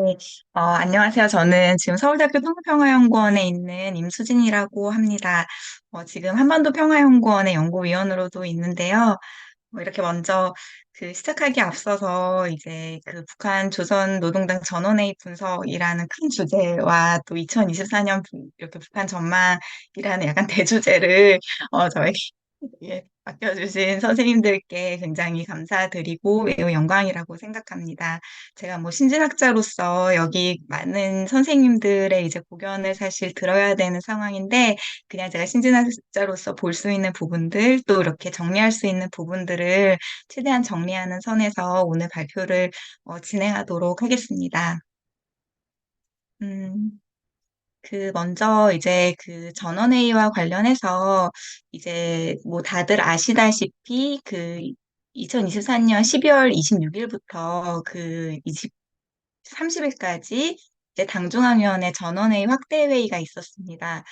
네, 안녕하세요. 저는 지금 서울대학교 평화연구원에 있는 임수진이라고 합니다. 지금 한반도 평화연구원의 연구위원으로도 있는데요. 이렇게 먼저 시작하기 앞서서 이제 북한 조선 노동당 전원회의 분석이라는 큰 주제와 또 2024년 이렇게 북한 전망이라는 약간 대주제를 저에게 예, 맡겨주신 선생님들께 굉장히 감사드리고 매우 영광이라고 생각합니다. 제가 뭐 신진학자로서 여기 많은 선생님들의 이제 고견을 사실 들어야 되는 상황인데 그냥 제가 신진학자로서 볼 수 있는 부분들 또 이렇게 정리할 수 있는 부분들을 최대한 정리하는 선에서 오늘 발표를 진행하도록 하겠습니다. 음, 먼저 이제 전원회의와 관련해서 이제 뭐 다들 아시다시피 2024년 12월 26일부터 30일까지 이제 당중앙위원회 전원회의 확대회의가 있었습니다.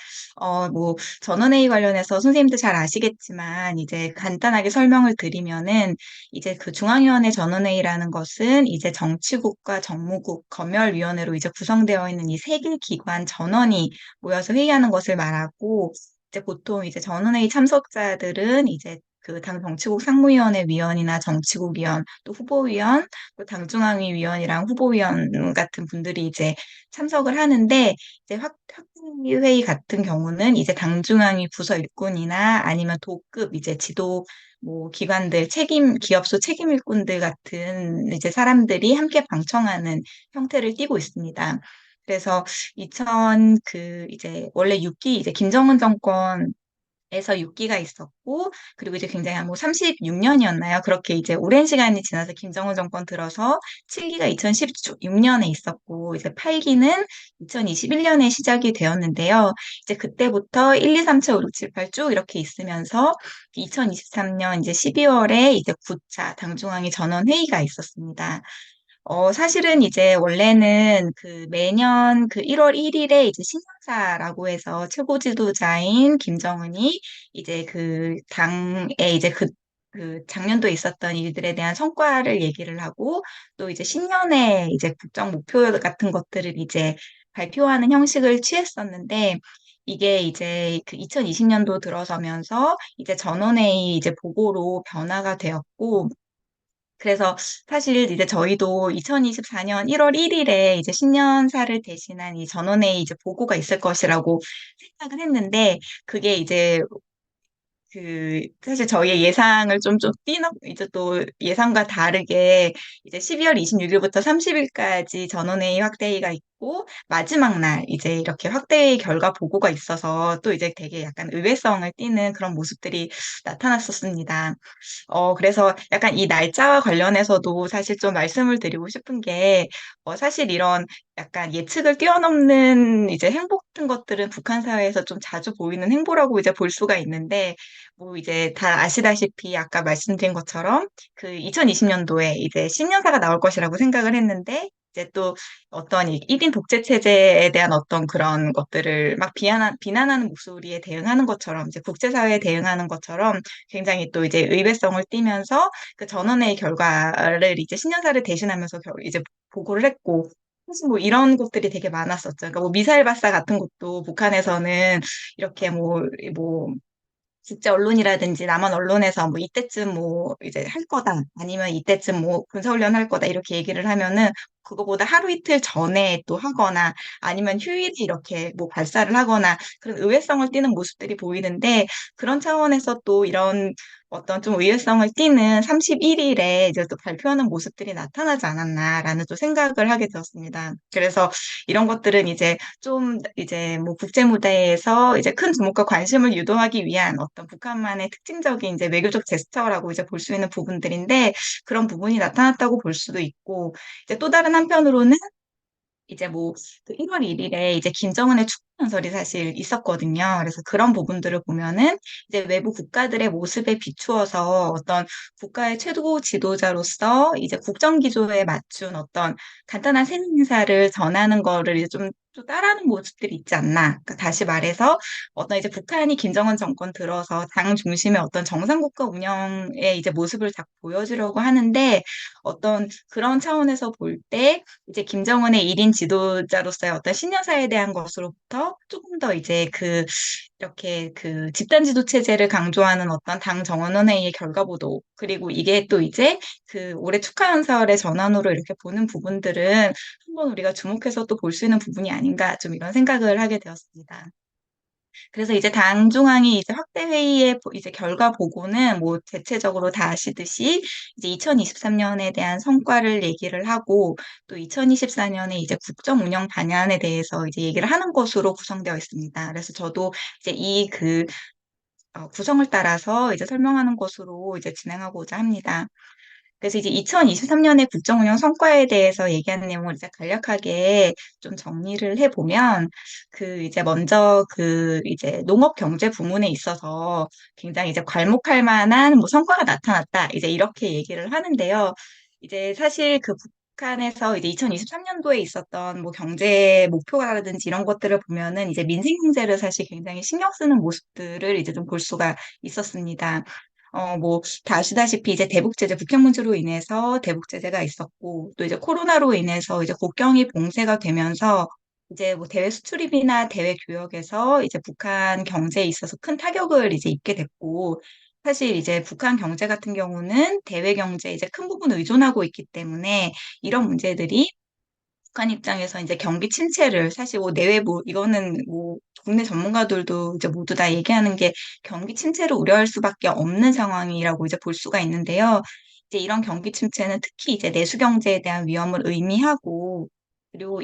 뭐, 전원회의 관련해서 선생님들 잘 아시겠지만, 이제 간단하게 설명을 드리면은, 이제 중앙위원회 전원회의라는 것은 이제 정치국과 정무국, 검열위원회로 이제 구성되어 있는 이 세 개 기관 전원이 모여서 회의하는 것을 말하고, 이제 보통 이제 전원회의 참석자들은 이제 당 정치국 상무위원회 위원이나 정치국 위원, 또 후보위원, 또 당중앙위 위원이랑 후보위원 같은 분들이 이제 참석을 하는데 이제 학회의 같은 경우는 이제 당중앙위 부서 일꾼이나 아니면 도급 이제 지도 뭐 기관들 기업소 책임 일꾼들 같은 이제 사람들이 함께 방청하는 형태를 띠고 있습니다. 그래서 이제 원래 6기 이제 김정은 정권 에서 6기가 있었고, 그리고 이제 굉장히 한 뭐 36년이었나요? 그렇게 이제 오랜 시간이 지나서 김정은 정권 들어서 7기가 2016년에 있었고, 이제 8기는 2021년에 시작이 되었는데요. 이제 그때부터 1, 2, 3, 4, 5, 6, 7, 8 쭉 이렇게 있으면서 2023년 이제 12월에 이제 9차 당중앙위 전원회의가 있었습니다. 사실은 이제 원래는 매년 1월 1일에 이제 신년사라고 해서 최고 지도자인 김정은이 이제 당에 이제 작년도에 있었던 일들에 대한 성과를 얘기를 하고 또 이제 신년에 이제 국정 목표 같은 것들을 이제 발표하는 형식을 취했었는데 이게 이제 2020년도 들어서면서 이제 전원회의 이제 보고로 변화가 되었고 그래서 사실 이제 저희도 2024년 1월 1일에 이제 신년사를 대신한 이 전원회의 이제 보고가 있을 것이라고 생각을 했는데 그게 이제 사실 저희의 예상을 좀 이제 또 예상과 다르게 이제 12월 26일부터 30일까지 전원회의 확대회의가 있고, 마지막 날 이제 이렇게 확대회의 결과 보고가 있어서 또 이제 되게 약간 의외성을 띠는 그런 모습들이 나타났었습니다. 그래서 약간 이 날짜와 관련해서도 사실 좀 말씀을 드리고 싶은 게, 사실 이런 약간 예측을 뛰어넘는 이제 행보 같은 것들은 북한 사회에서 좀 자주 보이는 행보라고 이제 볼 수가 있는데, 뭐 이제 다 아시다시피 아까 말씀드린 것처럼 2020년도에 이제 신년사가 나올 것이라고 생각을 했는데, 이제 또 어떤 1인 독재 체제에 대한 어떤 그런 것들을 막 비난하는 목소리에 대응하는 것처럼, 이제 국제사회에 대응하는 것처럼 굉장히 또 이제 의외성을 띠면서 그 전원회의 결과를 이제 신년사를 대신하면서 이제 보고를 했고, 사실 뭐 이런 것들이 되게 많았었죠. 그러니까 뭐 미사일 발사 같은 것도 북한에서는 이렇게 뭐 국제 언론이라든지 남한 언론에서 뭐 이때쯤 뭐 이제 할 거다 아니면 이때쯤 뭐 군사훈련 할 거다 이렇게 얘기를 하면은 그거보다 하루 이틀 전에 또 하거나 아니면 휴일에 이렇게 뭐 발사를 하거나 그런 의외성을 띠는 모습들이 보이는데 그런 차원에서 또 이런 어떤 좀 의외성을 띠는 31일에 이제 또 발표하는 모습들이 나타나지 않았나라는 또 생각을 하게 되었습니다. 그래서 이런 것들은 이제 좀 이제 뭐 국제 무대에서 이제 큰 주목과 관심을 유도하기 위한 어떤 북한만의 특징적인 이제 외교적 제스처라고 이제 볼 수 있는 부분들인데 그런 부분이 나타났다고 볼 수도 있고 이제 또 다른 한편으로는 이제 뭐 1월 1일에 이제 김정은의 축구 연설이 사실 있었거든요. 그래서 그런 부분들을 보면은 이제 외부 국가들의 모습에 비추어서 어떤 국가의 최고 지도자로서 이제 국정 기조에 맞춘 어떤 간단한 세뇌 인사를 전하는 거를 이제 좀 또 따라하는 모습들이 있지 않나. 그러니까 다시 말해서 어떤 이제 북한이 김정은 정권 들어서 당 중심의 어떤 정상국가 운영의 이제 모습을 딱 보여주려고 하는데 어떤 그런 차원에서 볼 때 이제 김정은의 1인 지도자로서의 어떤 신년사에 대한 것으로부터 조금 더 이제 이렇게 집단 지도 체제를 강조하는 어떤 당 정원원회의의 결과 보도 그리고 이게 또 이제 올해 축하연설의 전환으로 이렇게 보는 부분들은 한번 우리가 주목해서 또 볼 수 있는 부분이 아닌가 좀 이런 생각을 하게 되었습니다. 그래서 이제 당 중앙이 이제 확대 회의의 이제 결과 보고는 뭐 대체적으로 다 아시듯이 이제 2023년에 대한 성과를 얘기를 하고 또 2024년에 이제 국정 운영 방안에 대해서 이제 얘기를 하는 것으로 구성되어 있습니다. 그래서 저도 이제 구성을 따라서 이제 설명하는 것으로 이제 진행하고자 합니다. 그래서 이제 2023년의 국정 운영 성과에 대해서 얘기하는 내용을 이제 간략하게 좀 정리를 해보면, 이제 먼저 이제 농업 경제 부문에 있어서 굉장히 이제 괄목할 만한 뭐 성과가 나타났다. 이제 이렇게 얘기를 하는데요. 이제 사실 북한에서 이제 2023년도에 있었던 뭐 경제 목표라든지 이런 것들을 보면은 이제 민생 경제를 사실 굉장히 신경 쓰는 모습들을 이제 좀 볼 수가 있었습니다. 뭐, 다 아시다시피 이제 대북 제재, 북핵 문제로 인해서 대북 제재가 있었고, 또 이제 코로나로 인해서 이제 국경이 봉쇄가 되면서 이제 뭐 대외 수출입이나 대외 교역에서 이제 북한 경제에 있어서 큰 타격을 이제 입게 됐고, 사실 이제 북한 경제 같은 경우는 대외 경제에 이제 큰 부분 의존하고 있기 때문에 이런 문제들이 북한 입장에서 이제 경기 침체를 사실 뭐 내외부 이거는 뭐 국내 전문가들도 이제 모두 다 얘기하는 게 경기 침체를 우려할 수밖에 없는 상황이라고 이제 볼 수가 있는데요. 이제 이런 경기 침체는 특히 이제 내수 경제에 대한 위험을 의미하고 그리고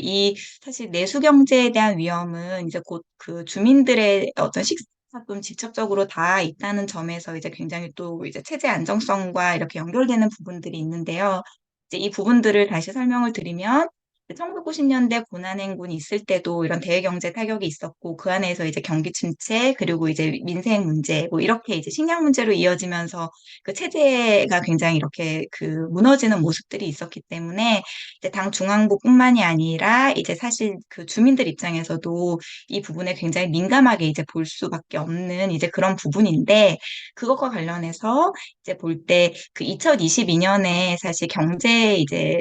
사실 내수 경제에 대한 위험은 이제 곧 주민들의 어떤 식사금 직접적으로 다 있다는 점에서 이제 굉장히 또 이제 체제 안정성과 이렇게 연결되는 부분들이 있는데요. 이제 이 부분들을 다시 설명을 드리면 1990년대 고난행군이 있을 때도 이런 대외경제 타격이 있었고, 그 안에서 이제 경기 침체, 그리고 이제 민생 문제, 뭐 이렇게 이제 식량 문제로 이어지면서 그 체제가 굉장히 이렇게 무너지는 모습들이 있었기 때문에 이제 당 중앙부뿐만이 아니라 이제 사실 주민들 입장에서도 이 부분에 굉장히 민감하게 이제 볼 수밖에 없는 이제 그런 부분인데, 그것과 관련해서 이제 볼 때 2022년에 사실 경제 이제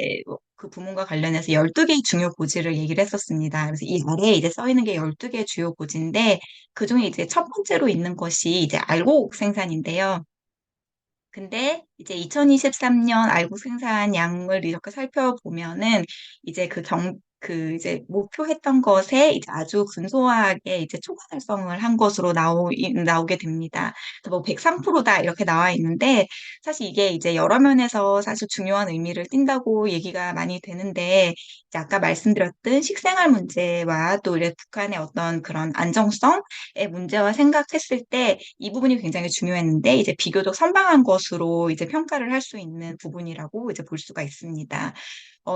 부문과 관련해서 12개의 중요 고지를 얘기를 했었습니다. 그래서 이 아래에 이제 써 있는 게 12개의 주요 고지인데, 그중에 이제 첫 번째로 있는 것이 이제 알곡 생산인데요. 근데 이제 2023년 알고 생산량을 이렇게 살펴보면은 이제 이제 목표했던 것에 이제 아주 근소하게 이제 초과 달성을 한 것으로 나오게 됩니다. 그래서 뭐 103%다 이렇게 나와 있는데 사실 이게 이제 여러 면에서 사실 중요한 의미를 띈다고 얘기가 많이 되는데 이제 아까 말씀드렸던 식생활 문제와 또 이제 북한의 어떤 그런 안정성의 문제와 생각했을 때 이 부분이 굉장히 중요했는데 이제 비교적 선방한 것으로 이제 평가를 할 수 있는 부분이라고 이제 볼 수가 있습니다.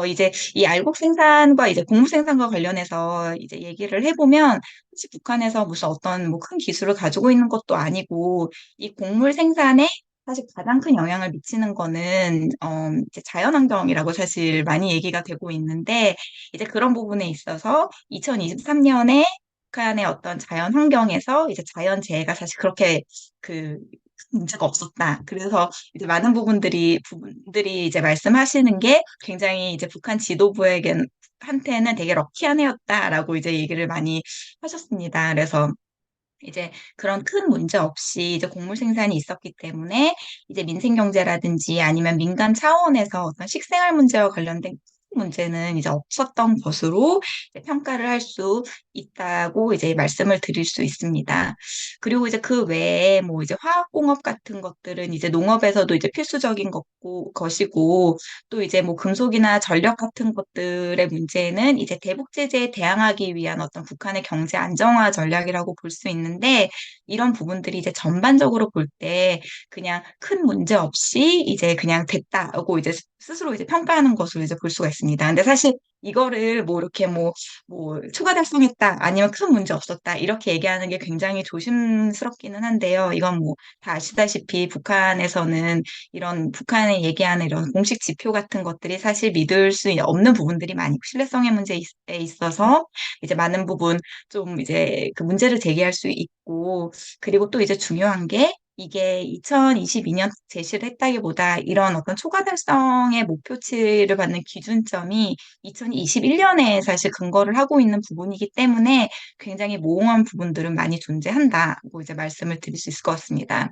이제 이 알곡 생산과 이제 곡물 생산과 관련해서 이제 얘기를 해보면 사실 북한에서 무슨 어떤 뭐 큰 기술을 가지고 있는 것도 아니고 이 곡물 생산에 사실 가장 큰 영향을 미치는 거는 이제 자연환경이라고 사실 많이 얘기가 되고 있는데 이제 그런 부분에 있어서 2023년에 북한의 어떤 자연 환경에서 이제 자연재해가 사실 그렇게 그 문제가 없었다. 그래서 이제 많은 부분들이 이제 말씀하시는 게 굉장히 이제 북한 한테는 되게 럭키한 해였다라고 이제 얘기를 많이 하셨습니다. 그래서 이제 그런 큰 문제 없이 이제 곡물 생산이 있었기 때문에 이제 민생 경제라든지 아니면 민간 차원에서 어떤 식생활 문제와 관련된 큰 문제는 이제 없었던 것으로 이제 평가를 할 수 있다고 이제 말씀을 드릴 수 있습니다. 그리고 이제 그 외에 뭐 이제 화학공업 같은 것들은 이제 농업에서도 이제 필수적인 것이고 또 이제 뭐 금속이나 전력 같은 것들의 문제는 이제 대북 제재에 대항하기 위한 어떤 북한의 경제 안정화 전략이라고 볼 수 있는데 이런 부분들이 이제 전반적으로 볼 때 그냥 큰 문제 없이 이제 그냥 됐다고 이제 스스로 이제 평가하는 것으로 이제 볼 수가 있습니다. 같습니다. 근데 사실 이거를 뭐 이렇게 뭐 초과 달성했다 아니면 큰 문제 없었다 이렇게 얘기하는 게 굉장히 조심스럽기는 한데요. 이건 뭐 다 아시다시피 북한에서는 이런 북한에 얘기하는 이런 공식 지표 같은 것들이 사실 믿을 수 없는 부분들이 많이 신뢰성의 문제에 있어서 이제 많은 부분 좀 이제 그 문제를 제기할 수 있고 그리고 또 이제 중요한 게 이게 2022년 제시를 했다기보다 이런 어떤 초과 달성의 목표치를 받는 기준점이 2021년에 사실 근거를 하고 있는 부분이기 때문에 굉장히 모호한 부분들은 많이 존재한다고 이제 말씀을 드릴 수 있을 것 같습니다.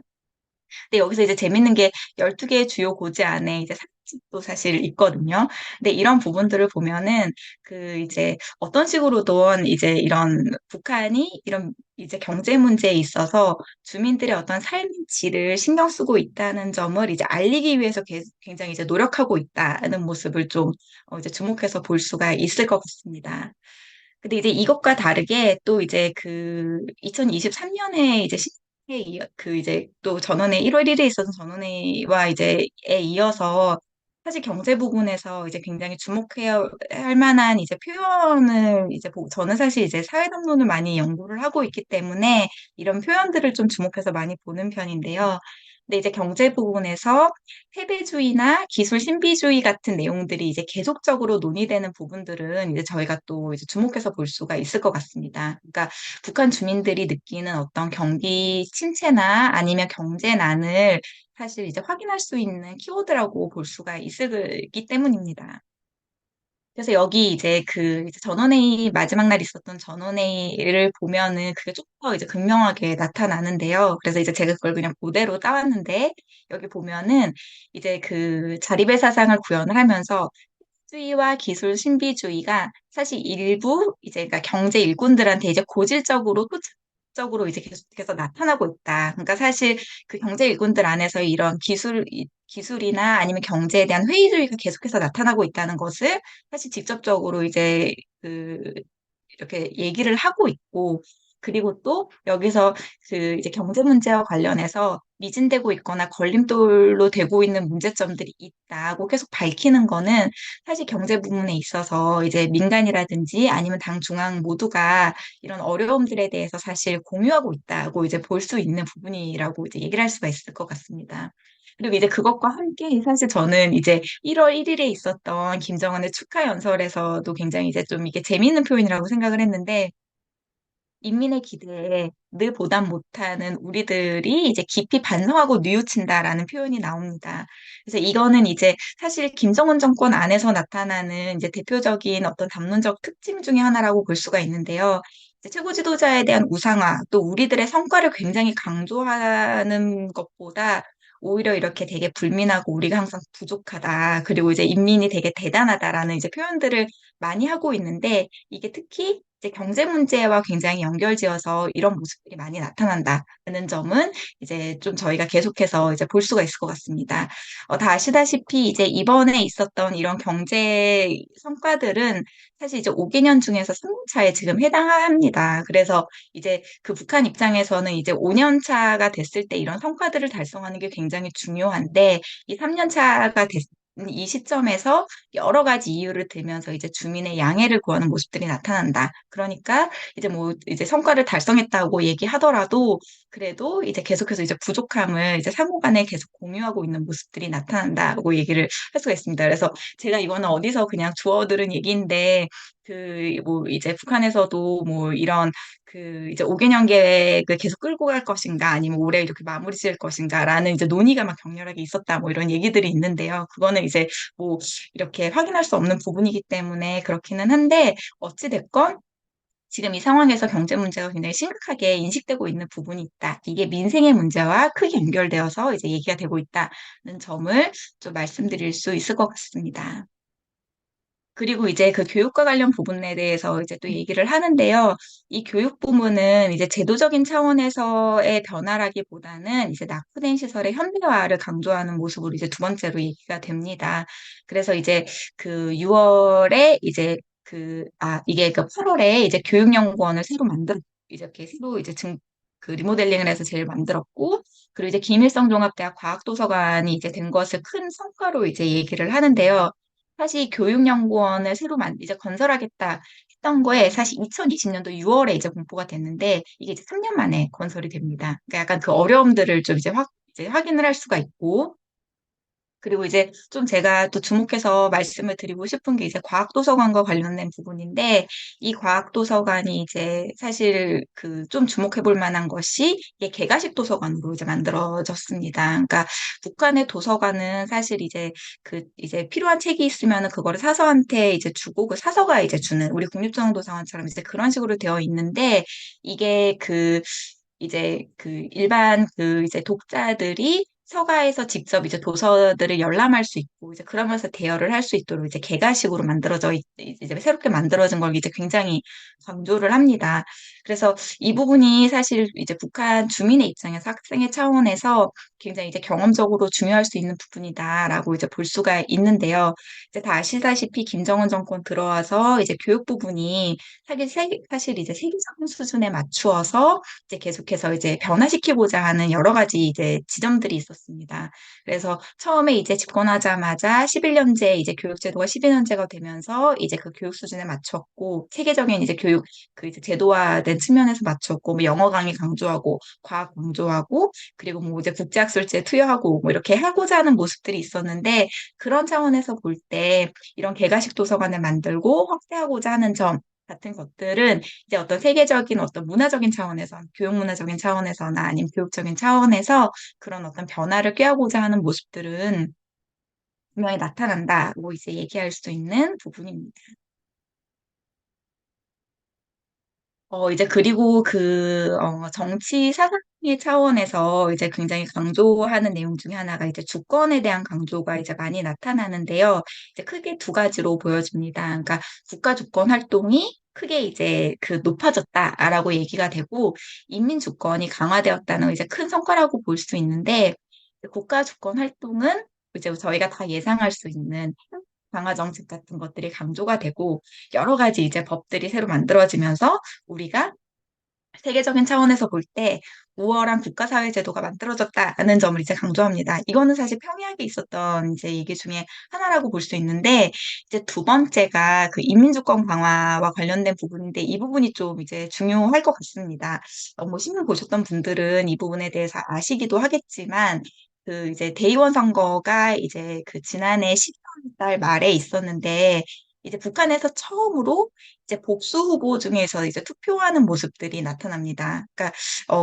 근데 여기서 이제 재밌는 게 12개의 주요 고지 안에 이제 상식도 사실 있거든요. 근데 이런 부분들을 보면은 그 이제 어떤 식으로든 이제 이런 북한이 이런 이제 경제 문제에 있어서 주민들의 어떤 삶의 질을 신경 쓰고 있다는 점을 이제 알리기 위해서 굉장히 이제 노력하고 있다는 모습을 좀 이제 주목해서 볼 수가 있을 것 같습니다. 근데 이제 이것과 다르게 또 이제 그 2023년에 이제 그 이제 또 전원의 1월 1일에 있어서 전원회와 이제에 이어서 사실 경제 부분에서 이제 굉장히 주목해야 할 만한 이제 표현을 이제 저는 사실 이제 사회담론을 많이 연구를 하고 있기 때문에 이런 표현들을 좀 주목해서 많이 보는 편인데요. 근데 이제 경제 부분에서 패배주의나 기술 신비주의 같은 내용들이 이제 계속적으로 논의되는 부분들은 이제 저희가 또 이제 주목해서 볼 수가 있을 것 같습니다. 그러니까 북한 주민들이 느끼는 어떤 경기 침체나 아니면 경제난을 사실 이제 확인할 수 있는 키워드라고 볼 수가 있기 때문입니다. 그래서 여기 이제 그 이제 전원회의 마지막 날 있었던 전원회의를 보면은 그게 조금 더 이제 극명하게 나타나는데요. 그래서 이제 제가 그걸 그냥 그대로 따왔는데 여기 보면은 이제 그 자립의 사상을 구현을 하면서 주의와 기술 신비주의가 사실 일부 이제 그러니까 경제 일꾼들한테 이제 고질적으로 토착적으로 이제 계속해서 나타나고 있다. 그러니까 사실 그 경제 일꾼들 안에서 이런 기술이나 아니면 경제에 대한 회의주의가 계속해서 나타나고 있다는 것을 사실 직접적으로 이제 그 이렇게 얘기를 하고 있고, 그리고 또 여기서 그 이제 경제 문제와 관련해서 미진되고 있거나 걸림돌로 되고 있는 문제점들이 있다고 계속 밝히는 거는 사실 경제 부분에 있어서 이제 민간이라든지 아니면 당 중앙 모두가 이런 어려움들에 대해서 사실 공유하고 있다고 이제 볼 수 있는 부분이라고 이제 얘기를 할 수가 있을 것 같습니다. 그리고 이제 그것과 함께 사실 저는 이제 1월 1일에 있었던 김정은의 축하 연설에서도 굉장히 이제 좀 이게 재미있는 표현이라고 생각을 했는데 인민의 기대에 늘 보답 못하는 우리들이 이제 깊이 반성하고 뉘우친다라는 표현이 나옵니다. 그래서 이거는 이제 사실 김정은 정권 안에서 나타나는 이제 대표적인 어떤 담론적 특징 중에 하나라고 볼 수가 있는데요. 이제 최고 지도자에 대한 우상화, 또 우리들의 성과를 굉장히 강조하는 것보다 오히려 이렇게 되게 불민하고 우리가 항상 부족하다. 그리고 이제 인민이 되게 대단하다라는 이제 표현들을 많이 하고 있는데 이게 특히 이제 경제 문제와 굉장히 연결지어서 이런 모습들이 많이 나타난다는 점은 이제 좀 저희가 계속해서 이제 볼 수가 있을 것 같습니다. 다 아시다시피 이제 이번에 있었던 이런 경제 성과들은 사실 이제 5개년 중에서 3년 차에 지금 해당합니다. 그래서 이제 그 북한 입장에서는 이제 5년 차가 됐을 때 이런 성과들을 달성하는 게 굉장히 중요한데 이 3년 차가 됐 이 시점에서 여러 가지 이유를 들면서 이제 주민의 양해를 구하는 모습들이 나타난다. 그러니까 이제 뭐 이제 성과를 달성했다고 얘기하더라도 그래도 이제 계속해서 이제 부족함을 이제 상호간에 계속 공유하고 있는 모습들이 나타난다고 얘기를 할 수가 있습니다. 그래서 제가 이거는 어디서 그냥 주워들은 얘기인데 그 뭐 이제 북한에서도 뭐 이런 그 이제 5개년 계획을 계속 끌고 갈 것인가 아니면 올해 이렇게 마무리 지을 것인가라는 이제 논의가 막 격렬하게 있었다 뭐 이런 얘기들이 있는데요. 그거는 이제 뭐 이렇게 확인할 수 없는 부분이기 때문에 그렇기는 한데 어찌 됐건 지금 이 상황에서 경제 문제가 굉장히 심각하게 인식되고 있는 부분이 있다. 이게 민생의 문제와 크게 연결되어서 이제 얘기가 되고 있다는 점을 좀 말씀드릴 수 있을 것 같습니다. 그리고 이제 그 교육과 관련 부분에 대해서 이제 또 얘기를 하는데요. 이 교육 부문은 이제 제도적인 차원에서의 변화라기보다는 이제 낙후된 시설의 현대화를 강조하는 모습으로 이제 두 번째로 얘기가 됩니다. 그래서 이제 그 6월에 이제 이게 그 8월에 이제 교육연구원을 새로 이제 이렇게 새로 이제 그 리모델링을 해서 제일 만들었고, 그리고 이제 김일성 종합대학 과학도서관이 이제 된 것을 큰 성과로 이제 얘기를 하는데요. 사실 교육연구원을 새로 이제 건설하겠다 했던 거에 사실 2020년도 6월에 이제 공포가 됐는데 이게 이제 3년 만에 건설이 됩니다. 그러니까 약간 그 어려움들을 좀 이제 확인을 할 수가 있고 그리고 이제 좀 제가 또 주목해서 말씀을 드리고 싶은 게 이제 과학도서관과 관련된 부분인데, 이 과학도서관이 이제 사실 그 좀 주목해 볼 만한 것이 이게 개가식 도서관으로 이제 만들어졌습니다. 그러니까 북한의 도서관은 사실 이제 그 이제 필요한 책이 있으면은 그거를 사서한테 이제 주고 그 사서가 이제 주는 우리 국립중앙도서관처럼 이제 그런 식으로 되어 있는데 이게 그 이제 그 일반 그 이제 독자들이 서가에서 직접 이제 도서들을 열람할 수 있고 이제 그러면서 대여를 할 수 있도록 이제 개가식으로 이제 새롭게 만들어진 걸 이제 굉장히 강조를 합니다. 그래서 이 부분이 사실 이제 북한 주민의 입장에서 학생의 차원에서 굉장히 이제 경험적으로 중요할 수 있는 부분이다라고 이제 볼 수가 있는데요. 이제 다 아시다시피 김정은 정권 들어와서 이제 교육 부분이 사실 이제 세계적인 수준에 맞추어서 이제 계속해서 이제 변화시키고자 하는 여러 가지 이제 지점들이 있었습니다. 그래서 처음에 이제 집권하자마자 11년제 이제 교육제도가 12년제가 되면서 이제 그 교육 수준에 맞췄고 세계적인 이제 교육 그 이제 제도화된 측면에서 맞췄고 뭐 영어 강의 강조하고 과학 강조하고 그리고 뭐 이제 국제학술제 투여하고 뭐 이렇게 하고자 하는 모습들이 있었는데 그런 차원에서 볼 때 이런 개가식 도서관을 만들고 확대하고자 하는 점 같은 것들은 이제 어떤 세계적인 어떤 문화적인 차원에서, 교육 문화적인 차원에서나 아니면 교육적인 차원에서 그런 어떤 변화를 꾀하고자 하는 모습들은 분명히 나타난다고 이제 얘기할 수 있는 부분입니다. 이제 그리고 정치 사상의 차원에서 이제 굉장히 강조하는 내용 중에 하나가 이제 주권에 대한 강조가 이제 많이 나타나는데요. 이제 크게 두 가지로 보여집니다. 그러니까 국가 주권 활동이 크게 이제 그 높아졌다라고 얘기가 되고 인민 주권이 강화되었다는 이제 큰 성과라고 볼 수 있는데 국가 주권 활동은 이제 저희가 다 예상할 수 있는 강화 정책 같은 것들이 강조가 되고 여러 가지 이제 법들이 새로 만들어지면서 우리가 세계적인 차원에서 볼 때 우월한 국가사회 제도가 만들어졌다는 점을 이제 강조합니다. 이거는 사실 평이하게 있었던 이제 얘기 중에 하나라고 볼 수 있는데 이제 두 번째가 그 인민주권 강화와 관련된 부분인데 이 부분이 좀 이제 중요할 것 같습니다. 뭐 신문 보셨던 분들은 이 부분에 대해서 아시기도 하겠지만 그 이제 대의원 선거가 이제 그 지난해 12월 달 말에 있었는데 이제 북한에서 처음으로 이제 복수 후보 중에서 이제 투표하는 모습들이 나타납니다. 그러니까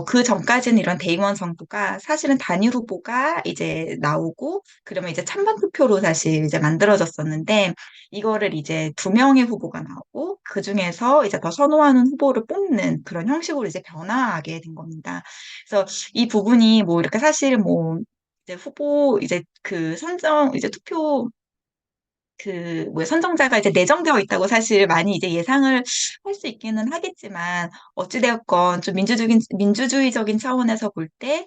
그 전까지는 이런 대의원 선거가 사실은 단일 후보가 이제 나오고 그러면 이제 찬반 투표로 사실 이제 만들어졌었는데 이거를 이제 두 명의 후보가 나오고 그 중에서 이제 더 선호하는 후보를 뽑는 그런 형식으로 이제 변화하게 된 겁니다. 그래서 이 부분이 뭐 이렇게 사실 뭐 이제 후보 이제 그 선정 이제 투표 그, 뭐야, 선정자가 이제 내정되어 있다고 사실 많이 이제 예상을 할 수 있기는 하겠지만, 어찌되었건 좀 민주주의적인 차원에서 볼 때,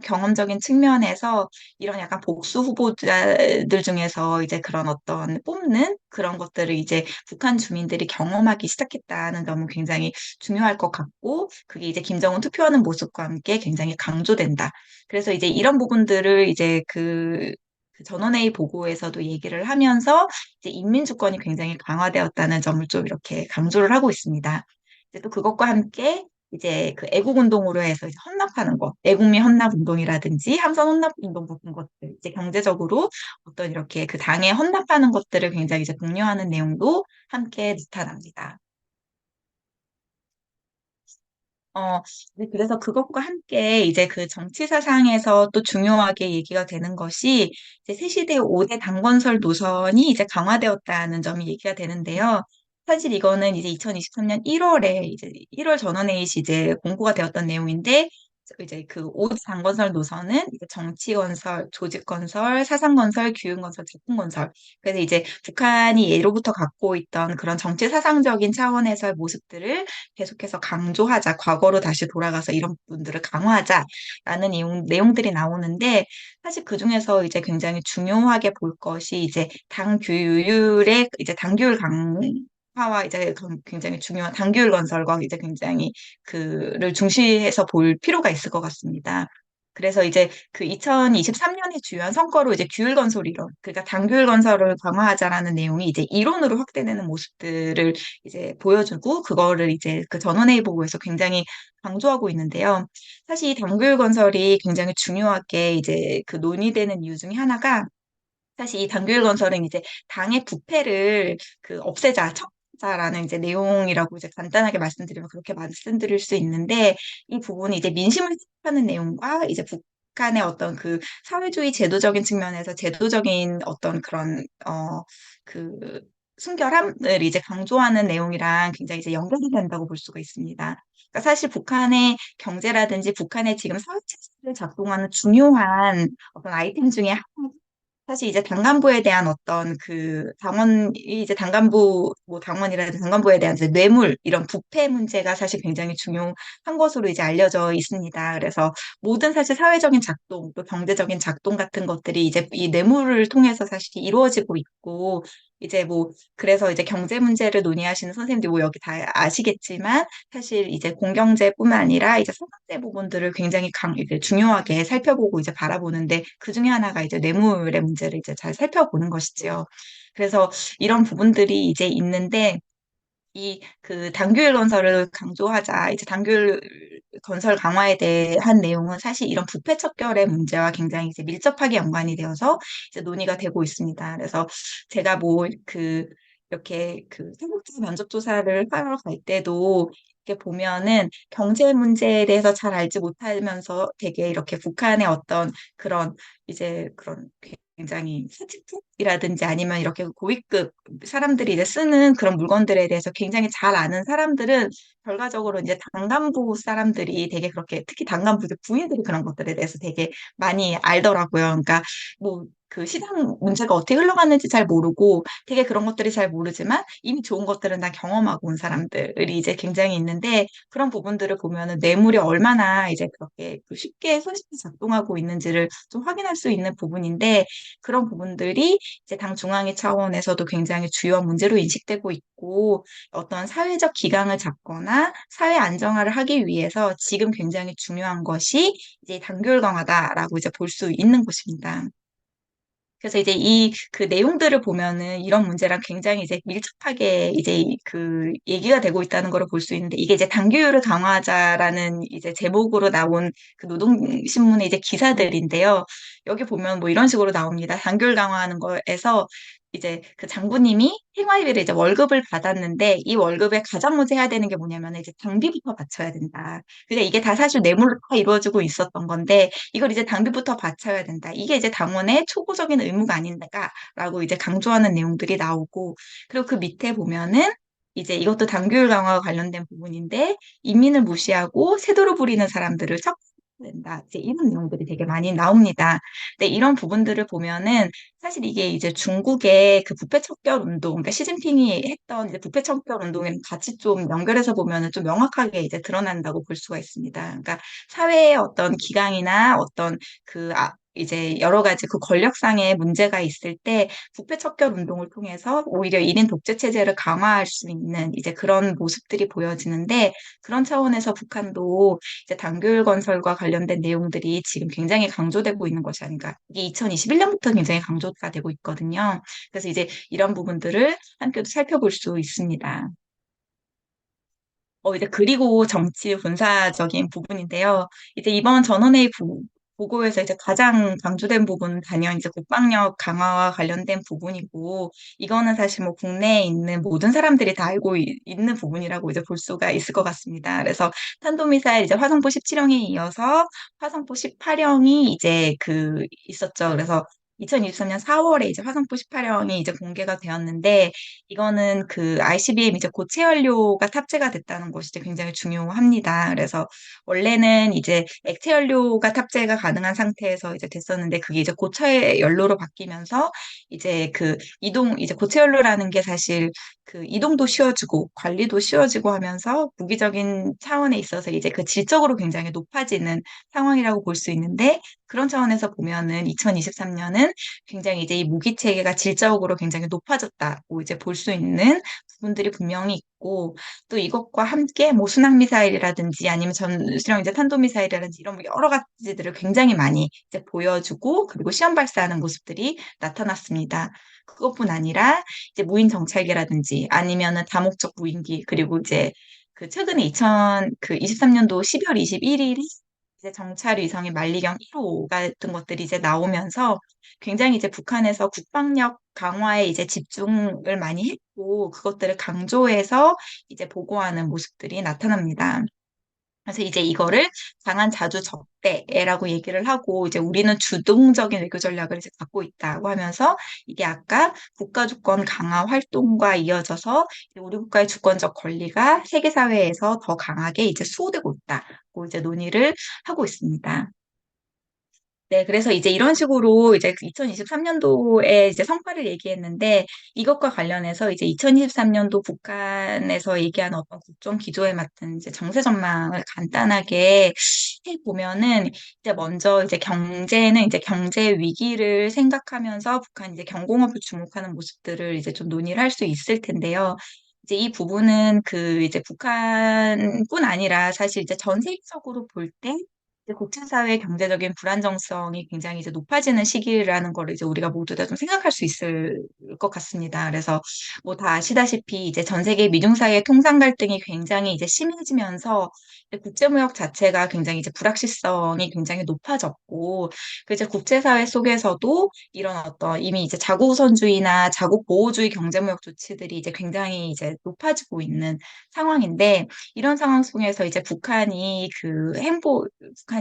경험적인 측면에서 이런 약간 복수 후보자들 중에서 이제 그런 어떤 뽑는 그런 것들을 이제 북한 주민들이 경험하기 시작했다는 점은 굉장히 중요할 것 같고, 그게 이제 김정은 투표하는 모습과 함께 굉장히 강조된다. 그래서 이제 이런 부분들을 이제 그 전원회의 보고에서도 얘기를 하면서 이제 인민주권이 굉장히 강화되었다는 점을 좀 이렇게 강조를 하고 있습니다. 이제 또 그것과 함께 이제 그 애국운동으로 해서 이제 헌납하는 것, 애국민 헌납운동이라든지 함선 헌납운동 같은 것들, 이제 경제적으로 어떤 이렇게 그 당에 헌납하는 것들을 굉장히 이제 독려하는 내용도 함께 나타납니다. 어, 그래서 그것과 함께 이제 그 정치 사상에서 또 중요하게 얘기가 되는 것이 이제 새시대 5대 당건설 노선이 이제 강화되었다는 점이 얘기가 되는데요. 사실 이거는 이제 2023년 1월에 이제 1월 전원회의 시 이제 공고가 되었던 내용인데 이제 그 5대 당건설 노선은 이제 정치 건설, 조직 건설, 사상 건설, 교육 건설, 제품 건설. 그래서 이제 북한이 예로부터 갖고 있던 그런 정치 사상적인 차원에서의 모습들을 계속해서 강조하자, 과거로 다시 돌아가서 이런 부분들을 강화하자라는 내용들이 나오는데, 사실 그 중에서 이제 굉장히 중요하게 볼 것이 이제 당 교율의, 이제 당교율 강화와 이제 굉장히 중요한 당교율 건설과 이제 굉장히 그를 중시해서 볼 필요가 있을 것 같습니다. 그래서 이제 그 2023년의 주요한 성과로 이제 규율건설 이론, 그러니까 당규율건설을 강화하자라는 내용이 이제 이론으로 확대되는 모습들을 이제 보여주고, 그거를 이제 그 전원회의 보고에서 굉장히 강조하고 있는데요. 사실 이 당규율건설이 굉장히 중요하게 이제 그 논의되는 이유 중에 하나가, 사실 이 단결건설은 이제 당의 부패를 그 없애자, 척자라는 이제 내용이라고 이제 간단하게 말씀드리면 그렇게 말씀드릴 수 있는데, 이 부분이 이제 민심을 생각하는 내용과 이제 북한의 어떤 그 사회주의 제도적인 측면에서 제도적인 어떤 그런 그 순결함을 이제 강조하는 내용이랑 굉장히 이제 연결이 된다고 볼 수가 있습니다. 그러니까 사실 북한의 경제라든지 북한의 지금 사회 체제를 작동하는 중요한 어떤 아이템 중에 하나, 사실 이제 당간부에 대한 어떤 그 당원이 이제 당간부 뭐 당원이라든지 당간부에 대한 이제 뇌물 이런 부패 문제가 사실 굉장히 중요한 것으로 이제 알려져 있습니다. 그래서 모든 사실 사회적인 작동 또 경제적인 작동 같은 것들이 이제 이 뇌물을 통해서 사실 이루어지고 있고, 이제 뭐 그래서 이제 경제 문제를 논의하시는 선생님들이 뭐 여기 다 아시겠지만, 사실 이제 공경제뿐만 아니라 이제 성경제 부분들을 굉장히 이제 중요하게 살펴보고 이제 바라보는데, 그 중에 하나가 이제 뇌물의 문제를 이제 잘 살펴보는 것이지요. 그래서 이런 부분들이 이제 있는데, 이 그 단규율 건설을 강조하자, 이제 단규율 건설 강화에 대한 내용은 사실 이런 부패 척결의 문제와 굉장히 이제 밀접하게 연관이 되어서 이제 논의가 되고 있습니다. 그래서 제가 뭐 그 이렇게 그 세국지 면접 조사를 하러 갈 때도 이렇게 보면은 경제 문제에 대해서 잘 알지 못하면서 되게 이렇게 북한의 어떤 그런 이제 그런 굉장히 스티프이라든지 아니면 이렇게 고위급 사람들이 이제 쓰는 그런 물건들에 대해서 굉장히 잘 아는 사람들은 결과적으로 이제 당간부 사람들이 되게 그렇게, 특히 당간부 부인들이 그런 것들에 대해서 되게 많이 알더라고요. 그러니까 뭐 그 시장 문제가 어떻게 흘러가는지 잘 모르고 되게 그런 것들이 잘 모르지만 이미 좋은 것들은 다 경험하고 온 사람들이 이제 굉장히 있는데, 그런 부분들을 보면은 뇌물이 얼마나 이제 그렇게 그 쉽게 손쉽게 작동하고 있는지를 좀 확인할 수 있는 부분인데, 그런 부분들이 이제 당 중앙위 차원에서도 굉장히 주요한 문제로 인식되고 있고, 어떤 사회적 기강을 잡거나 사회 안정화를 하기 위해서 지금 굉장히 중요한 것이 이제 단결 강화다라고 이제 볼 수 있는 것입니다. 그래서 이제 이 그 내용들을 보면은 이런 문제랑 굉장히 이제 밀접하게 이제 그 얘기가 되고 있다는 걸 볼 수 있는데, 이게 이제 당규율을 강화하자라는 이제 제목으로 나온 그 노동신문의 이제 기사들인데요. 여기 보면 뭐 이런 식으로 나옵니다. 당규율 강화하는 거에서 이제 그 장부님이 생활비를 이제 월급을 받았는데, 이 월급에 가장 먼저 해야 되는 게 뭐냐면 이제 당비부터 바쳐야 된다. 근데 이게 다 사실 뇌물로 다 이루어지고 있었던 건데, 이걸 이제 당비부터 바쳐야 된다. 이게 이제 당원의 초고적인 의무가 아닌가라고 이제 강조하는 내용들이 나오고, 그리고 그 밑에 보면은 이제 이것도 당규율 강화와 관련된 부분인데, 인민을 무시하고 세도를 부리는 사람들을 척 된다. 이제 이런 내용들이 되게 많이 나옵니다. 근데 이런 부분들을 보면은 사실 이게 이제 중국의 그 부패 척결 운동, 그러니까 시진핑이 했던 이제 부패 척결 운동이랑 같이 좀 연결해서 보면은 좀 명확하게 이제 드러난다고 볼 수가 있습니다. 그러니까 사회의 어떤 기강이나 어떤 이제 여러 가지 그 권력상의 문제가 있을 때 부패 척결 운동을 통해서 오히려 1인 독재 체제를 강화할 수 있는 이제 그런 모습들이 보여지는데, 그런 차원에서 북한도 이제 단교율 건설과 관련된 내용들이 지금 굉장히 강조되고 있는 것이 아닌가. 이게 2021년부터 굉장히 강조가 되고 있거든요. 그래서 이제 이런 부분들을 함께 살펴볼 수 있습니다. 이제 그리고 정치 군사적인 부분인데요. 이제 이번 전원회의 보고에서 이제 가장 강조된 부분은 단연 이제 국방력 강화와 관련된 부분이고, 이거는 사실 뭐 국내에 있는 모든 사람들이 다 알고 있는 부분이라고 이제 볼 수가 있을 것 같습니다. 그래서 탄도미사일 이제 화성포 17형에 이어서 화성포 18형이 이제 그 있었죠. 그래서 2023년 4월에 이제 화성포 18형이 이제 공개가 되었는데, 이거는 그 ICBM 이제 고체 연료가 탑재가 됐다는 것이 이제 굉장히 중요합니다. 그래서 원래는 이제 액체 연료가 탑재가 가능한 상태에서 이제 됐었는데, 그게 이제 고체 연료로 바뀌면서 이제 그 이제 고체 연료라는 게 사실 그 이동도 쉬워지고 관리도 쉬워지고 하면서 무기적인 차원에 있어서 이제 그 질적으로 굉장히 높아지는 상황이라고 볼 수 있는데, 그런 차원에서 보면은 2023년은 보면은 굉장히 이제 이 무기 체계가 질적으로 굉장히 높아졌다고 이제 볼 수 있는 부분들이 분명히 있고 또 이것과 함께 뭐 순항 미사일이라든지 아니면 전술형 이제 탄도 미사일이라든지 이런 뭐 여러 가지들을 굉장히 많이 이제 보여주고 그리고 시험 발사하는 모습들이 나타났습니다. 그것뿐 아니라 이제 무인 정찰기라든지 아니면은 다목적 무인기 그리고 이제 그 최근에 2023년도 12월 21일이 이제 정찰 위성의 만리경 1호 같은 것들이 이제 나오면서 굉장히 이제 북한에서 국방력 강화에 이제 집중을 많이 했고 그것들을 강조해서 이제 보고하는 모습들이 나타납니다. 그래서 이제 이거를 강한 자주 적대라고 얘기를 하고 이제 우리는 주동적인 외교 전략을 이제 갖고 있다고 하면서 이게 아까 국가 주권 강화 활동과 이어져서 우리 국가의 주권적 권리가 세계 사회에서 더 강하게 이제 수호되고 있다고 이제 논의를 하고 있습니다. 네, 그래서 이제 이런 식으로 이제 2023년도에 이제 성과를 얘기했는데 이것과 관련해서 이제 2023년도 북한에서 얘기하는 어떤 국정 기조에 맞는 이제 정세 전망을 간단하게 해 보면은 이제 먼저 이제 경제는 이제 경제 위기를 생각하면서 북한 이제 경공업을 주목하는 모습들을 이제 좀 논의를 할 수 있을 텐데요. 이제 이 부분은 그 이제 북한뿐 아니라 사실 이제 전 세계적으로 볼때 이제 국제사회의 경제적인 불안정성이 굉장히 이제 높아지는 시기라는 걸 이제 우리가 모두 다 좀 생각할 수 있을 것 같습니다. 그래서 뭐 다 아시다시피 이제 전 세계 미중 사이의 통상 갈등이 굉장히 이제 심해지면서 이제 국제무역 자체가 굉장히 이제 불확실성이 굉장히 높아졌고, 그 이제 국제사회 속에서도 이런 어떤 이미 이제 자국 우선주의나 자국 보호주의 경제무역 조치들이 이제 굉장히 이제 높아지고 있는 상황인데, 이런 상황 속에서 이제 북한이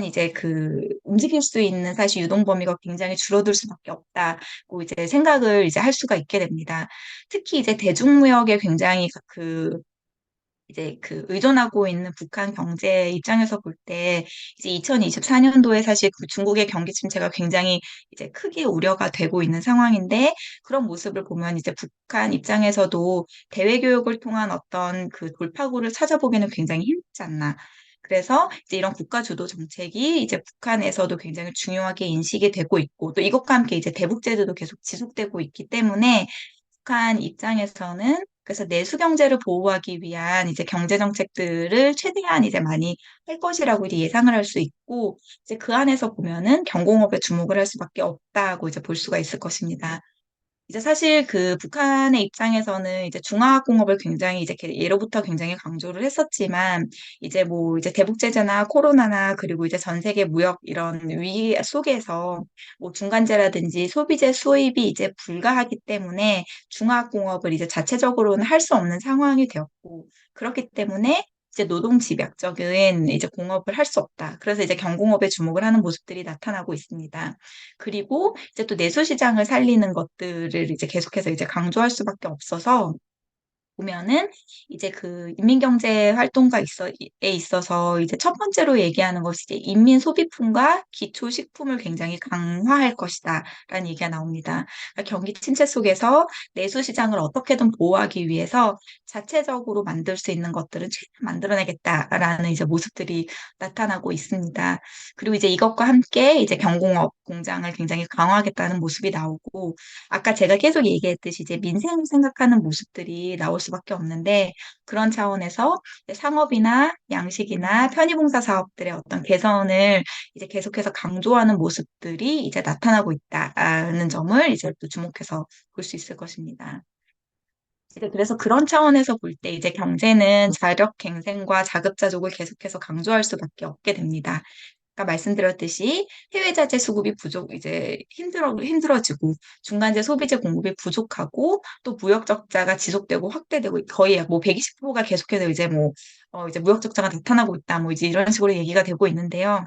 이제 그 움직일 수 있는 사실 유동 범위가 굉장히 줄어들 수밖에 없다고 이제 생각을 이제 할 수가 있게 됩니다. 특히 이제 대중무역에 굉장히 이제 그 의존하고 있는 북한 경제 입장에서 볼 때 이제 2024년도에 사실 그 중국의 경기 침체가 굉장히 이제 크게 우려가 되고 있는 상황인데 그런 모습을 보면 이제 북한 입장에서도 대외 교육을 통한 어떤 그 돌파구를 찾아보기는 굉장히 힘들지 않나. 그래서 이제 이런 국가 주도 정책이 이제 북한에서도 굉장히 중요하게 인식이 되고 있고 또 이것과 함께 이제 대북 제재도 계속 지속되고 있기 때문에 북한 입장에서는 그래서 내수 경제를 보호하기 위한 이제 경제 정책들을 최대한 이제 많이 할 것이라고 이제 예상을 할 수 있고 이제 그 안에서 보면은 경공업에 주목을 할 수밖에 없다고 이제 볼 수가 있을 것입니다. 이제 사실 그 북한의 입장에서는 이제 중화학공업을 굉장히 이제 예로부터 굉장히 강조를 했었지만 이제 뭐 이제 대북 제재나 코로나나 그리고 이제 전 세계 무역 이런 위기 속에서 뭐 중간재라든지 소비재 수입이 이제 불가하기 때문에 중화학공업을 이제 자체적으로는 할 수 없는 상황이 되었고 그렇기 때문에 이제 노동 집약적인 이제 공업을 할 수 없다. 그래서 이제 경공업에 주목을 하는 모습들이 나타나고 있습니다. 그리고 이제 또 내수 시장을 살리는 것들을 이제 계속해서 이제 강조할 수밖에 없어서 보면은 이제 그 인민경제 활동가 에 있어서 이제 첫 번째로 얘기하는 것이 이제 인민 소비품과 기초식품을 굉장히 강화할 것이다라는 얘기가 나옵니다. 그러니까 경기 침체 속에서 내수 시장을 어떻게든 보호하기 위해서 자체적으로 만들 수 있는 것들은 최대한 만들어내겠다라는 이제 모습들이 나타나고 있습니다. 그리고 이제 이것과 함께 이제 경공업 공장을 굉장히 강화하겠다는 모습이 나오고 아까 제가 계속 얘기했듯이 이제 민생을 생각하는 모습들이 나올 수밖에 없는데 그런 차원에서 상업이나 양식이나 편의봉사 사업들의 어떤 개선을 이제 계속해서 강조하는 모습들이 이제 나타나고 있다는 점을 이제 또 주목해서 볼 수 있을 것입니다. 이제 그래서 그런 차원에서 볼 때 이제 경제는 자력 갱생과 자급자족을 계속해서 강조할 수밖에 없게 됩니다. 아까 말씀드렸듯이 해외 자재 수급이 이제 힘들어지고 중간재 소비재 공급이 부족하고 또 무역 적자가 지속되고 확대되고 거의 뭐 120%가 계속해서 이제 뭐 이제 무역 적자가 나타나고 있다 뭐 이제 이런 식으로 얘기가 되고 있는데요.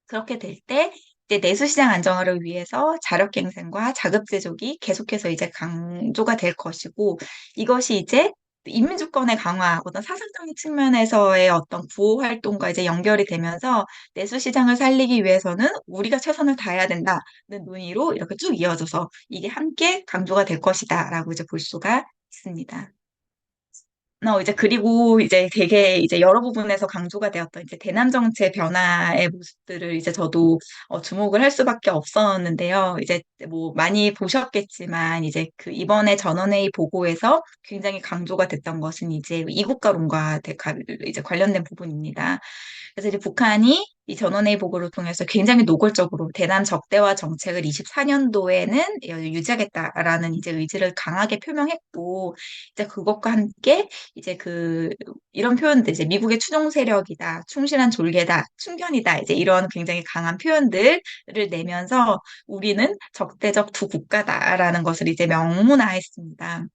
그렇게 될 때 이제 내수시장 안정화를 위해서 자력갱생과 자급제족이 계속해서 이제 강조가 될 것이고 이것이 이제 인민주권의 강화, 어떤 사상적인 측면에서의 어떤 구호 활동과 이제 연결이 되면서 내수시장을 살리기 위해서는 우리가 최선을 다해야 된다는 논의로 이렇게 쭉 이어져서 이게 함께 강조가 될 것이다라고 이제 볼 수가 있습니다. 이제 그리고 이제 되게 이제 여러 부분에서 강조가 되었던 이제 대남 정책 변화의 모습들을 이제 저도 주목을 할 수밖에 없었는데요. 이제 뭐 많이 보셨겠지만 이제 그 이번에 전원회의 보고에서 굉장히 강조가 됐던 것은 이제 이국가론과 이제 관련된 부분입니다. 그래서 이제 북한이 이 전원회의 보고를 통해서 굉장히 노골적으로 대남 적대화 정책을 24년도에는 유지하겠다라는 이제 의지를 강하게 표명했고, 이제 그것과 함께 이제 이런 표현들, 이제 미국의 추종 세력이다, 충실한 졸개다, 충견이다, 이제 이런 굉장히 강한 표현들을 내면서 우리는 적대적 두 국가다라는 것을 이제 명문화했습니다.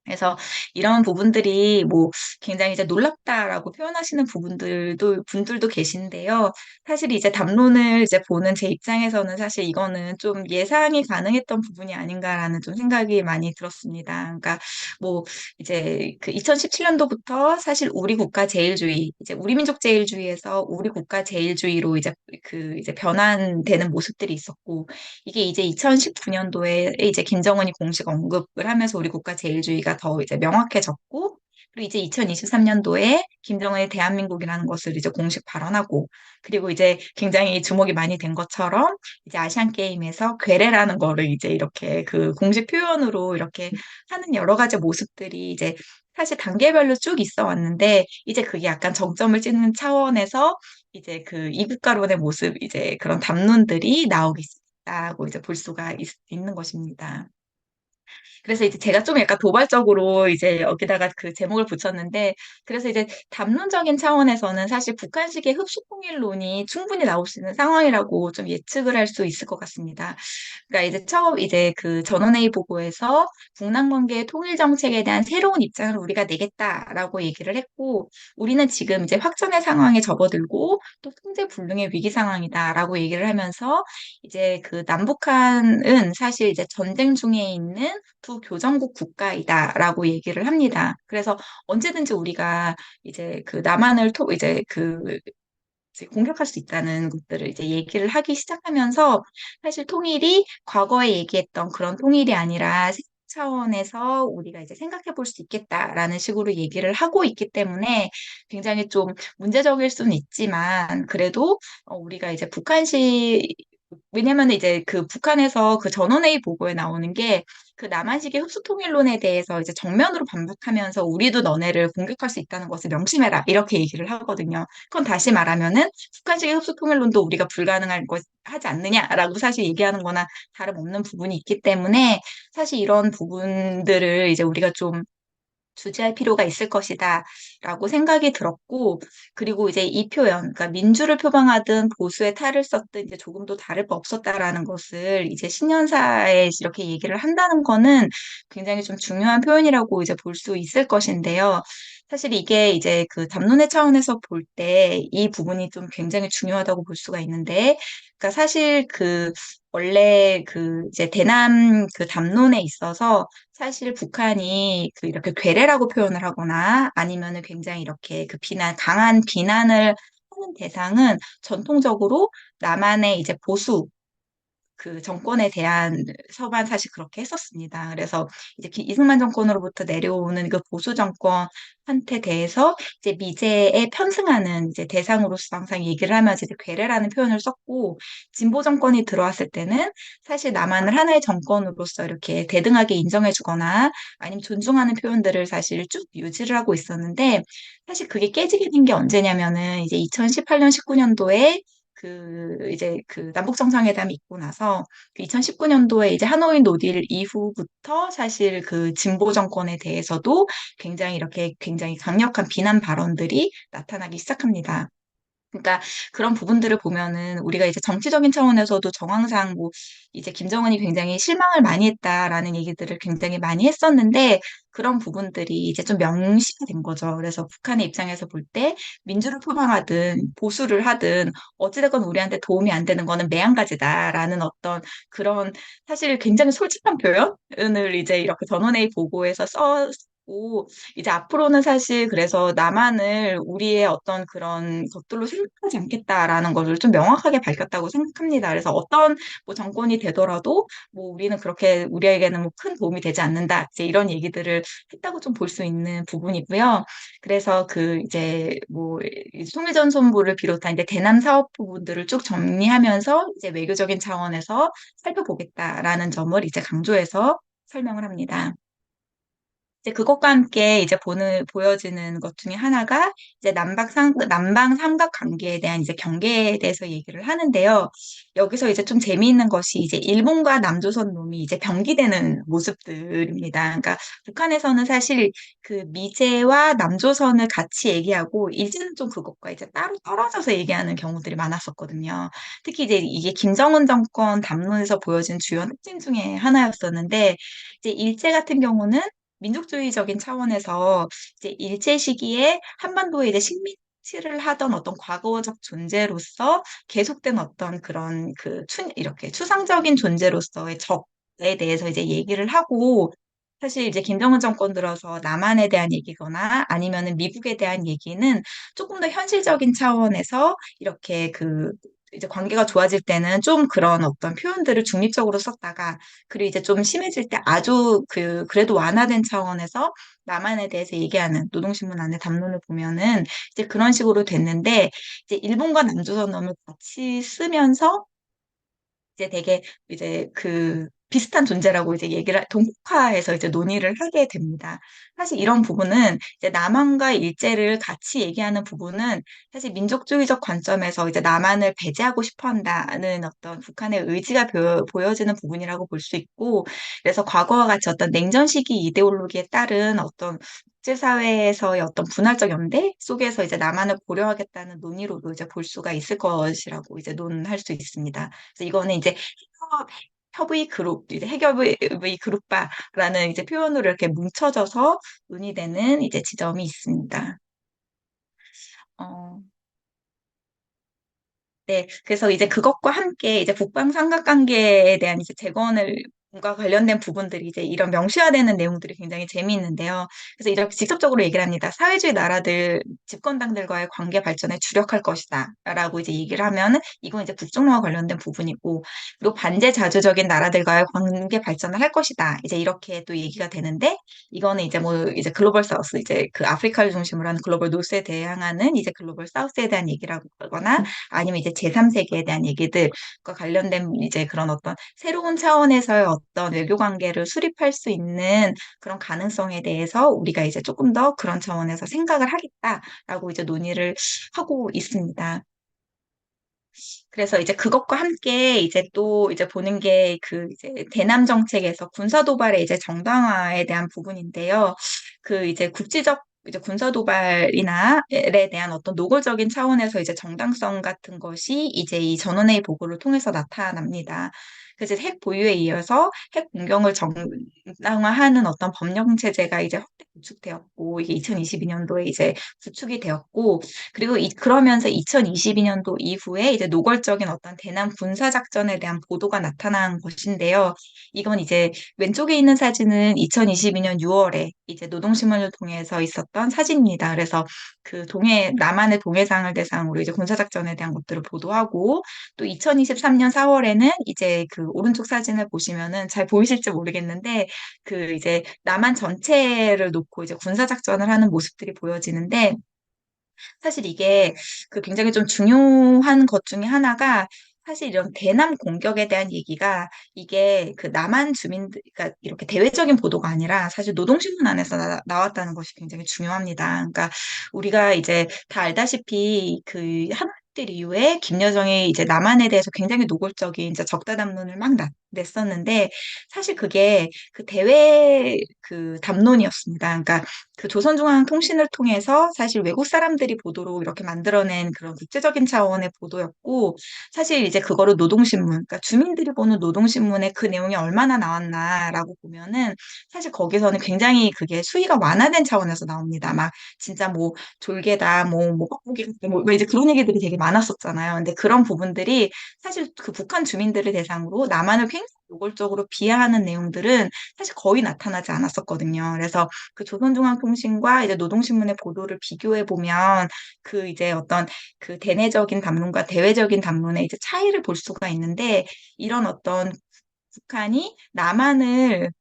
그래서 이런 부분들이 뭐 굉장히 이제 놀랍다라고 표현하시는 분들도 계신데요. 사실 이제 담론을 이제 보는 제 입장에서는 사실 이거는 좀 예상이 가능했던 부분이 아닌가라는 좀 생각이 많이 들었습니다. 그러니까 뭐 이제 그 2017년도부터 사실 우리 국가 제일주의, 이제 우리 민족 제일주의에서 우리 국가 제일주의로 이제 변환되는 모습들이 있었고, 이게 이제 2019년도에 이제 김정은이 공식 언급을 하면서 우리 국가 제일주의가 더 이제 명확해졌고, 그리고 이제 2023년도에 김정은의 대한민국이라는 것을 이제 공식 발언하고, 그리고 이제 굉장히 주목이 많이 된 것처럼 이제 아시안 게임에서 괴뢰라는 거를 이제 이렇게 그 공식 표현으로 이렇게 하는 여러 가지 모습들이 이제 사실 단계별로 쭉 있어 왔는데, 이제 그게 약간 정점을 찍는 차원에서 이제 그 이국가론의 모습, 이제 그런 담론들이 나오기 있다고 이제 볼 수가 있는 것입니다. 그래서 이제 제가 좀 약간 도발적으로 이제 여기다가 그 제목을 붙였는데, 그래서 이제 담론적인 차원에서는 사실 북한식의 흡수통일론이 충분히 나올 수 있는 상황이라고 좀 예측을 할 수 있을 것 같습니다. 그러니까 이제 처음 이제 그 전원회의 보고에서 북남 관계의 통일 정책에 대한 새로운 입장을 우리가 내겠다라고 얘기를 했고, 우리는 지금 이제 확전의 상황에 접어들고 또 통제 불능의 위기 상황이다라고 얘기를 하면서 이제 그 남북한은 사실 이제 전쟁 중에 있는 두 교전국 국가이다라고 얘기를 합니다. 그래서 언제든지 우리가 이제 그 남한을 이제 이제 공격할 수 있다는 것들을 이제 얘기를 하기 시작하면서 사실 통일이 과거에 얘기했던 그런 통일이 아니라 새 차원에서 우리가 이제 생각해 볼 수 있겠다라는 식으로 얘기를 하고 있기 때문에 굉장히 좀 문제적일 수는 있지만 그래도 우리가 이제 왜냐면 이제 그 북한에서 그 전원회의 보고에 나오는 게 그 남한식의 흡수통일론에 대해서 이제 정면으로 반박하면서 우리도 너네를 공격할 수 있다는 것을 명심해라 이렇게 얘기를 하거든요. 그건 다시 말하면은 북한식의 흡수통일론도 우리가 불가능할 것 하지 않느냐라고 사실 얘기하는 거나 다름없는 부분이 있기 때문에 사실 이런 부분들을 이제 우리가 좀 주지할 필요가 있을 것이다 라고 생각이 들었고, 그리고 이제 이 표현, 그러니까 민주를 표방하든 보수의 탈을 썼든 이제 조금도 다를 바 없었다라는 것을 이제 신년사에 이렇게 얘기를 한다는 거는 굉장히 좀 중요한 표현이라고 이제 볼 수 있을 것인데요. 사실 이게 이제 그 담론의 차원에서 볼 때 이 부분이 좀 굉장히 중요하다고 볼 수가 있는데, 그러니까 사실 원래 이제 대남 그 담론에 있어서 사실 북한이 이렇게 괴뢰라고 표현을 하거나 아니면은 굉장히 이렇게 강한 비난을 하는 대상은 전통적으로 남한의 이제 보수 그 정권에 대한 서반 사실 그렇게 했었습니다. 그래서 이제 이승만 정권으로부터 내려오는 그 보수 정권한테 대해서 이제 미제에 편승하는 이제 대상으로서 항상 얘기를 하면서 이제 괴뢰라는 표현을 썼고, 진보 정권이 들어왔을 때는 사실 남한을 하나의 정권으로서 이렇게 대등하게 인정해주거나 아니면 존중하는 표현들을 사실 쭉 유지를 하고 있었는데, 사실 그게 깨지게 된 게 언제냐면은 이제 2018년, 19년도에 이제 남북 정상회담이 있고 나서 2019년도에 이제 하노이 노딜 이후부터 사실 그 진보 정권에 대해서도 굉장히 이렇게 굉장히 강력한 비난 발언들이 나타나기 시작합니다. 그러니까 그런 부분들을 보면은 우리가 이제 정치적인 차원에서도 정황상 뭐 이제 김정은이 굉장히 실망을 많이 했다라는 얘기들을 굉장히 많이 했었는데 그런 부분들이 이제 좀 명시가 된 거죠. 그래서 북한의 입장에서 볼 때 민주를 표방하든 보수를 하든 어찌됐건 우리한테 도움이 안 되는 거는 매한가지다라는 어떤 그런 사실 굉장히 솔직한 표현을 이제 이렇게 전원회의 보고에서 있고, 이제 앞으로는 사실 그래서 남한을 우리의 어떤 그런 것들로 생각하지 않겠다라는 것을 좀 명확하게 밝혔다고 생각합니다. 그래서 어떤 뭐 정권이 되더라도 뭐 우리는 그렇게 우리에게는 뭐 큰 도움이 되지 않는다. 이제 이런 얘기들을 했다고 좀 볼 수 있는 부분이고요. 그래서 그 이제 뭐 통일전선부를 비롯한 이제 대남 사업 부분들을 쭉 정리하면서 이제 외교적인 차원에서 살펴보겠다라는 점을 이제 강조해서 설명을 합니다. 이제 그것과 함께 이제 보여지는 것 중에 하나가 이제 남방 삼각 관계에 대한 이제 경계에 대해서 얘기를 하는데요. 여기서 이제 좀 재미있는 것이 이제 일본과 남조선 놈이 이제 병기되는 모습들입니다. 그러니까 북한에서는 사실 그 미제와 남조선을 같이 얘기하고 일제는 좀 그것과 이제 따로 떨어져서 얘기하는 경우들이 많았었거든요. 특히 이제 이게 김정은 정권 담론에서 보여진 주요 특징 중에 하나였었는데 이제 일제 같은 경우는 민족주의적인 차원에서 이제 일제 시기에 한반도에 이제 식민지를 하던 어떤 과거적 존재로서 계속된 어떤 그런 이렇게 추상적인 존재로서의 적에 대해서 이제 얘기를 하고 사실 이제 김정은 정권 들어서 남한에 대한 얘기거나 아니면은 미국에 대한 얘기는 조금 더 현실적인 차원에서 이렇게 이제 관계가 좋아질 때는 좀 그런 어떤 표현들을 중립적으로 썼다가 그리고 이제 좀 심해질 때 아주 그래도 완화된 차원에서 남한에 대해서 얘기하는 노동신문 안에 담론을 보면은 이제 그런 식으로 됐는데 이제 일본과 남조선어를 같이 쓰면서 이제 되게 이제 비슷한 존재라고 이제 동북아에서 이제 논의를 하게 됩니다. 사실 이런 부분은 이제 남한과 일제를 같이 얘기하는 부분은 사실 민족주의적 관점에서 이제 남한을 배제하고 싶어 한다는 어떤 북한의 의지가 보여지는 부분이라고 볼 수 있고, 그래서 과거와 같이 어떤 냉전 시기 이데올로기에 따른 어떤 국제사회에서의 어떤 분할적 연대 속에서 이제 남한을 고려하겠다는 논의로도 이제 볼 수가 있을 것이라고 이제 논할 수 있습니다. 그래서 이거는 이제 협- 협의 그룹, 이제 해협의 그룹화라는 이제 표현으로 이렇게 뭉쳐져서 논의되는 이제 지점이 있습니다. 어, 네, 그래서 이제 그것과 함께 이제 북방 삼각관계에 대한 이제 재건과 관련된 부분들이 이제 이런 명시화되는 내용들이 굉장히 재미있는데요. 그래서 이렇게 직접적으로 얘기를 합니다. 사회주의 나라들, 집권당들과의 관계 발전에 주력할 것이다. 라고 이제 얘기를 하면은 이건 이제 국정화와 관련된 부분이고, 그리고 반제 자주적인 나라들과의 관계 발전을 할 것이다. 이제 이렇게 또 얘기가 되는데, 이거는 이제 뭐 이제 글로벌 사우스, 이제 그 아프리카를 중심으로 하는 글로벌 노스에 대항하는 이제 글로벌 사우스에 대한 얘기라고 하거나 아니면 이제 제3세계에 대한 얘기들과 관련된 이제 그런 어떤 새로운 차원에서의 어떤 외교 관계를 수립할 수 있는 그런 가능성에 대해서 우리가 이제 조금 더 그런 차원에서 생각을 하겠다라고 이제 논의를 하고 있습니다. 그래서 이제 그것과 함께 이제 또 이제 보는 게 이제 대남 정책에서 군사 도발의 이제 정당화에 대한 부분인데요. 이제 국지적 이제 군사 도발에 대한 어떤 노골적인 차원에서 이제 정당성 같은 것이 이제 이 전원회의 보고를 통해서 나타납니다. 그래서 핵 보유에 이어서 핵 공격을 정당화하는 어떤 법령 체제가 이제 확대 구축되었고 이게 2022년도에 이제 구축이 되었고 그리고 그러면서 2022년도 이후에 이제 노골적인 어떤 대남 군사 작전에 대한 보도가 나타난 것인데요. 이건 이제 왼쪽에 있는 사진은 2022년 6월에 이제 노동신문을 통해서 있었던 사진입니다. 그래서 남한의 동해상을 대상으로 이제 군사 작전에 대한 것들을 보도하고 또 2023년 4월에는 이제 오른쪽 사진을 보시면은 잘 보이실지 모르겠는데 이제 남한 전체를 놓고 이제 군사 작전을 하는 모습들이 보여지는데 사실 이게 굉장히 좀 중요한 것 중에 하나가 사실 이런 대남 공격에 대한 얘기가 이게 남한 주민들, 그러니까 이렇게 대외적인 보도가 아니라 사실 노동신문 안에서 나왔다는 것이 굉장히 중요합니다. 그러니까 우리가 이제 다 알다시피 한국들 이후에 김여정이 이제 남한에 대해서 굉장히 노골적인 이제 적다 담론을 막 냈었는데 사실 그게 대외 담론이었습니다. 그러니까 조선중앙통신을 통해서 사실 외국 사람들이 보도로 이렇게 만들어낸 그런 국제적인 차원의 보도였고, 사실 이제 그거를 노동신문, 그러니까 주민들이 보는 노동신문에 그 내용이 얼마나 나왔나라고 보면은 사실 거기서는 굉장히 그게 수위가 완화된 차원에서 나옵니다. 막 진짜 뭐 졸개다, 뭐 뻐꾸기 같은 뭐 이제 그런 얘기들이 되게 많았었잖아요. 근데 그런 부분들이 사실 북한 주민들을 대상으로 남한을 노골적으로 비하하는 내용들은 사실 거의 나타나지 않았었거든요. 그래서 그 조선중앙통신과 이제 노동신문의 보도를 비교해 보면 그 이제 어떤 그 대내적인 담론과 대외적인 담론의 이제 차이를 볼 수가 있는데 이런 어떤 북한이 남한을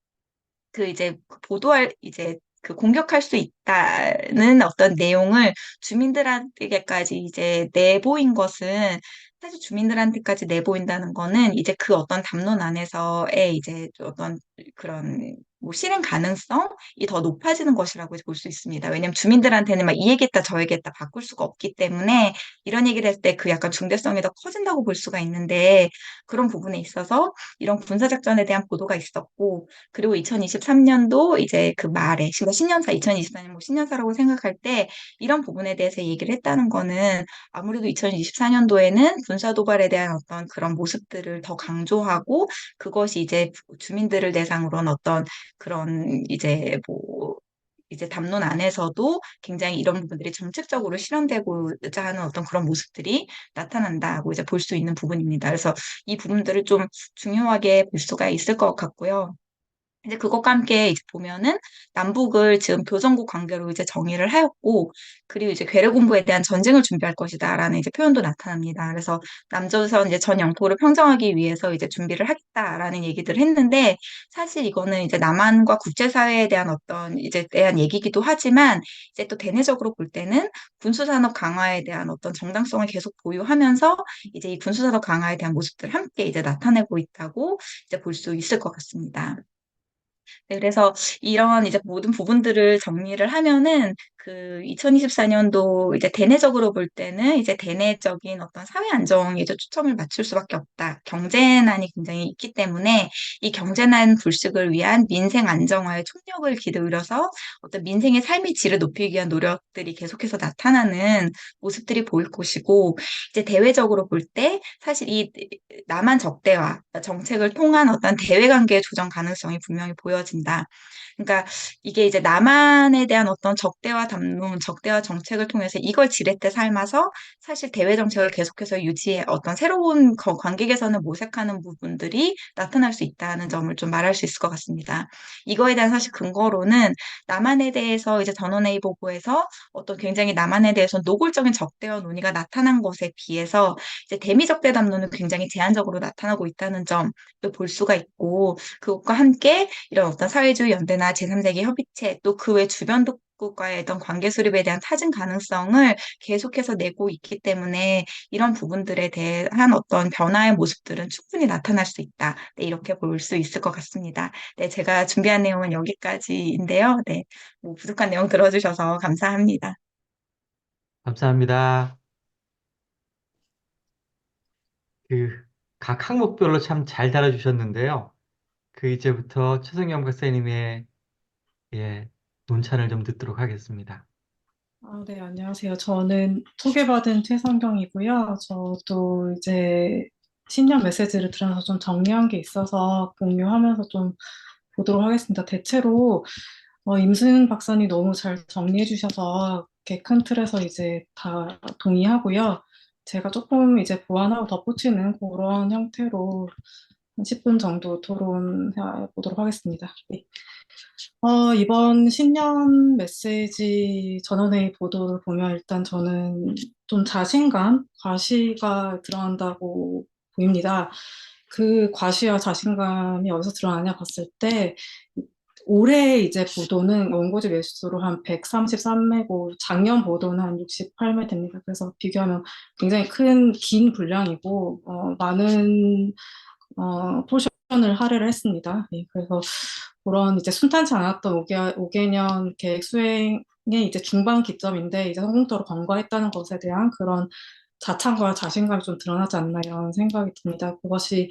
그 이제 보도할 이제 그 공격할 수 있다는 어떤 내용을 주민들한테까지 이제 내보인 것은 사실 주민들한테까지 내보인다는 거는 이제 그 어떤 담론 안에서의 이제 어떤 그런 뭐 실행 가능성이 더 높아지는 것이라고 볼 수 있습니다. 왜냐하면 주민들한테는 막 이 얘기했다 저 얘기했다 바꿀 수가 없기 때문에 이런 얘기를 할 때 그 약간 중대성이 더 커진다고 볼 수가 있는데 그런 부분에 있어서 이런 군사작전에 대한 보도가 있었고 그리고 2023년도 이제 그 말에, 그러니까 신년사, 2024년 뭐 신년사라고 생각할 때 이런 부분에 대해서 얘기를 했다는 거는 아무래도 2024년도에는 군사 도발에 대한 어떤 그런 모습들을 더 강조하고 그것이 이제 주민들을 대상으로 한 어떤 그런 이제 뭐 이제 담론 안에서도 굉장히 이런 부분들이 정책적으로 실현되고자 하는 어떤 그런 모습들이 나타난다고 이제 볼 수 있는 부분입니다. 그래서 이 부분들을 좀 중요하게 볼 수가 있을 것 같고요. 이제 그것과 함께 이제 보면은 남북을 지금 교전국 관계로 이제 정의를 하였고, 그리고 이제 괴뢰 공부에 대한 전쟁을 준비할 것이다라는 이제 표현도 나타납니다. 그래서 남조선 이제 전 영토를 평정하기 위해서 이제 준비를 하겠다라는 얘기들을 했는데, 사실 이거는 이제 남한과 국제사회에 대한 어떤 이제 대한 얘기기도 하지만, 이제 또 대내적으로 볼 때는 군수산업 강화에 대한 어떤 정당성을 계속 보유하면서 이제 이 군수산업 강화에 대한 모습들을 함께 이제 나타내고 있다고 이제 볼 수 있을 것 같습니다. 네, 그래서 이런 이제 모든 부분들을 정리를 하면은 그 2024년도 이제 대내적으로 볼 때는 이제 대내적인 어떤 사회 안정에 이제 초점을 맞출 수밖에 없다. 경제난이 굉장히 있기 때문에 이 경제난 불식을 위한 민생 안정화에 총력을 기울여서 어떤 민생의 삶의 질을 높이기 위한 노력들이 계속해서 나타나는 모습들이 보일 것이고 이제 대외적으로 볼 때 사실 이 남한 적대화 정책을 통한 어떤 대외 관계의 조정 가능성이 분명히 보여진다. 그러니까 이게 이제 남한에 대한 어떤 적대화 담론, 적대화 정책을 통해서 이걸 지렛대 삼아서 사실 대외 정책을 계속해서 유지해 어떤 새로운 관계 개선을 모색하는 부분들이 나타날 수 있다는 점을 좀 말할 수 있을 것 같습니다. 이거에 대한 사실 근거로는 남한에 대해서 이제 전원회의 보고에서 어떤 굉장히 남한에 대해서 노골적인 적대화 논의가 나타난 것에 비해서 이제 대미적대 담론은 굉장히 제한적으로 나타나고 있다는 점을 볼 수가 있고 그것과 함께 이런 어떤 사회주의 연대나 제3세계 협의체 또 그 외 주변 국가의 어떤 관계 수립에 대한 타진 가능성을 계속해서 내고 있기 때문에 이런 부분들에 대한 어떤 변화의 모습들은 충분히 나타날 수 있다. 네, 이렇게 볼 수 있을 것 같습니다. 네, 제가 준비한 내용은 여기까지인데요. 네, 뭐 부족한 내용 들어주셔서 감사합니다. 감사합니다. 그 각 항목별로 참 잘 다뤄주셨는데요. 그 이제부터 최성경 박사님의 논찬을 좀 듣도록 하겠습니다. 네, 안녕하세요. 저는 소개받은 최성경이고요. 저도 이제 신년 메시지를 들어서 좀 정리한 게 있어서 공유하면서 좀 보도록 하겠습니다. 대체로 임승 박사님 너무 잘 정리해 주셔서 이렇게 큰 틀에서 이제 다 동의하고요. 제가 조금 이제 보완하고 덧붙이는 그런 형태로 한 10분 정도 토론해 보도록 하겠습니다. 네. 이번 신년 메시지 전원회의 보도를 보면 일단 저는 좀 자신감, 과시가 드러난다고 보입니다. 그 과시와 자신감이 어디서 드러나냐 봤을 때 올해 이제 보도는 원고지 매수로 한 133매고 작년 보도는 한 68매 됩니다. 그래서 비교하면 굉장히 긴 분량이고 많은 포션을 할애를 했습니다. 예, 그래서 그런 이제 순탄치 않았던 5개년 계획 수행의 이제 중반 기점인데 이제 성공적으로 관과했다는 것에 대한 그런 자창과 자신감이 좀 드러나지 않나 이런 생각이 듭니다. 그것이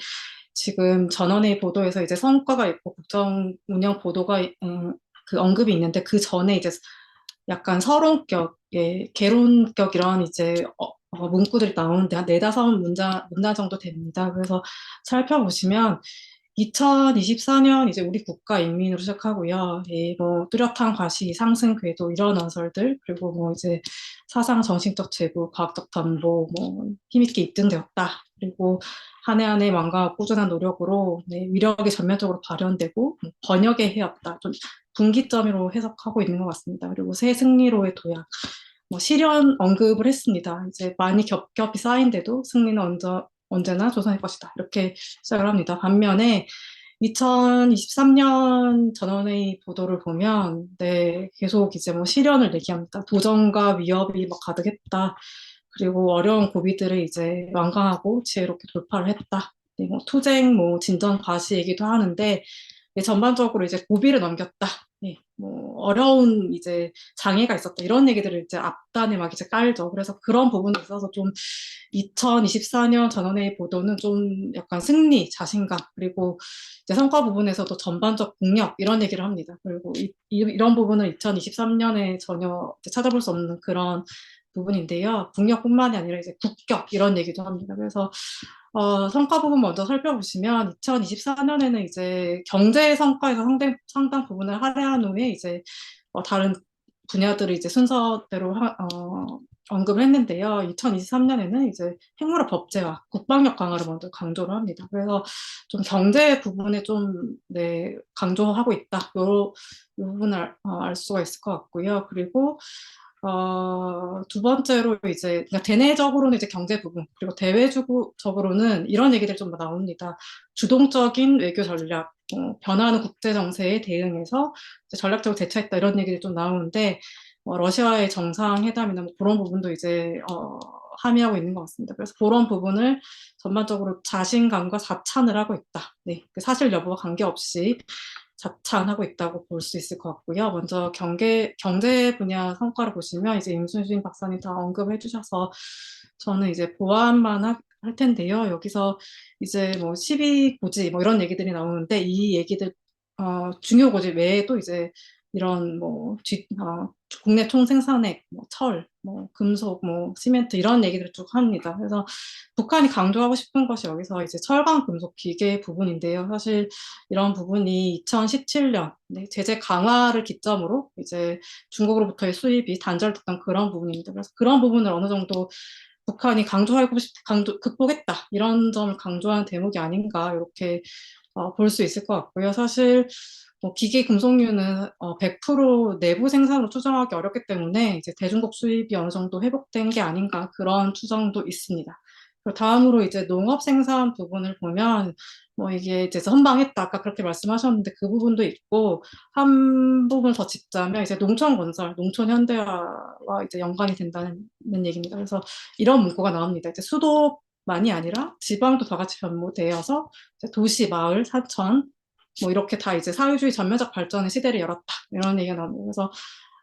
지금 전원의 보도에서 이제 성과가 있고 국정 운영 보도가 그 언급이 있는데 그 전에 이제 약간 서론격의 개론격 이런 이제 문구들이 나오는데 한 네다섯 문단 정도 됩니다. 그래서 살펴보시면 2024년 이제 우리 국가 인민으로 시작하고요. 뭐 뚜렷한 과시, 상승 궤도 이런 언설들 그리고 뭐 이제 사상 정신적 제고, 과학적 담보, 뭐 힘있게 입증되었다. 그리고 한 해 한 해 완강하고 꾸준한 노력으로 네, 위력이 전면적으로 발현되고 번역의 해였다. 좀 분기점으로 해석하고 있는 것 같습니다. 그리고 새 승리로의 도약. 뭐 실현 언급을 했습니다. 이제 많이 겹겹이 쌓인데도 승리는 언제나 조선의 것이다. 이렇게 시작을 합니다. 반면에 2023년 전원회의 보도를 보면, 네, 계속 이제 뭐 실현을 얘기합니다. 도전과 위협이 막 가득했다. 그리고 어려운 고비들을 이제 완강하고 지혜롭게 돌파를 했다. 네, 뭐 투쟁, 뭐 진전 과시 얘기도 하는데, 네, 전반적으로 이제 고비를 넘겼다. 네, 뭐 어려운 이제 장애가 있었다. 이런 얘기들을 이제 앞단에 막 이제 깔죠. 그래서 그런 부분에 있어서 좀 2024년 전원회의 보도는 좀 약간 승리, 자신감, 그리고 이제 성과 부분에서도 전반적 국력 이런 얘기를 합니다. 그리고 이런 부분은 2023년에 전혀 이제 찾아볼 수 없는 그런 부분인데요. 국력뿐만이 아니라 이제 국격 이런 얘기도 합니다. 그래서 성과 부분 먼저 살펴보시면 2024년에는 이제 경제 성과에서 상당 부분을 할애한 후에 이제 다른 분야들을 이제 순서대로 언급을 했는데요. 2023년에는 이제 핵무력 법제화, 국방력 강화를 먼저 강조를 합니다. 그래서 좀 경제 부분에 좀, 네, 강조하고 있다. 요 부분을 알 수가 있을 것 같고요. 그리고 두 번째로 이제, 그러니까 대내적으로는 이제 경제 부분, 그리고 대외적으로는 이런 얘기들 좀 나옵니다. 주동적인 외교 전략, 변화하는 국제 정세에 대응해서 이제 전략적으로 대처했다 이런 얘기들이 좀 나오는데, 러시아의 정상회담이나 뭐 그런 부분도 이제, 함의하고 있는 것 같습니다. 그래서 그런 부분을 전반적으로 자신감과 자찬을 하고 있다. 네, 그 사실 여부와 관계없이 자찬하고 있다고 볼 수 있을 것 같고요. 먼저 경제 분야 성과를 보시면 이제 임순신 박사님 다 언급해 주셔서 저는 이제 보완만 할 텐데요. 여기서 이제 뭐 12고지 뭐 이런 얘기들이 나오는데 이 얘기들 중요 고지 외에도 이제 이런 뭐 국내 총생산액, 뭐 철, 뭐 금속, 뭐 시멘트 이런 얘기들을 쭉 합니다. 그래서 북한이 강조하고 싶은 것이 여기서 이제 철강 금속 기계 부분인데요. 사실 이런 부분이 2017년 제재 강화를 기점으로 이제 중국으로부터의 수입이 단절됐던 그런 부분입니다. 그래서 그런 부분을 어느 정도 북한이 극복했다 이런 점을 강조한 대목이 아닌가 이렇게 볼 수 있을 것 같고요. 사실 뭐 기계 금속류는 100% 내부 생산으로 추정하기 어렵기 때문에 이제 대중국 수입이 어느 정도 회복된 게 아닌가 그런 추정도 있습니다. 그리고 다음으로 이제 농업 생산 부분을 보면 뭐 이게 이제 선방했다 아까 그렇게 말씀하셨는데 그 부분도 있고 한 부분 더 짚자면 이제 농촌 건설, 농촌 현대화와 이제 연관이 된다는 얘기입니다. 그래서 이런 문구가 나옵니다. 이제 수도만이 아니라 지방도 다 같이 변모되어서 이제 도시, 마을, 사천 뭐 이렇게 다 이제 사회주의 전면적 발전의 시대를 열었다 이런 얘기가 나옵니다. 그래서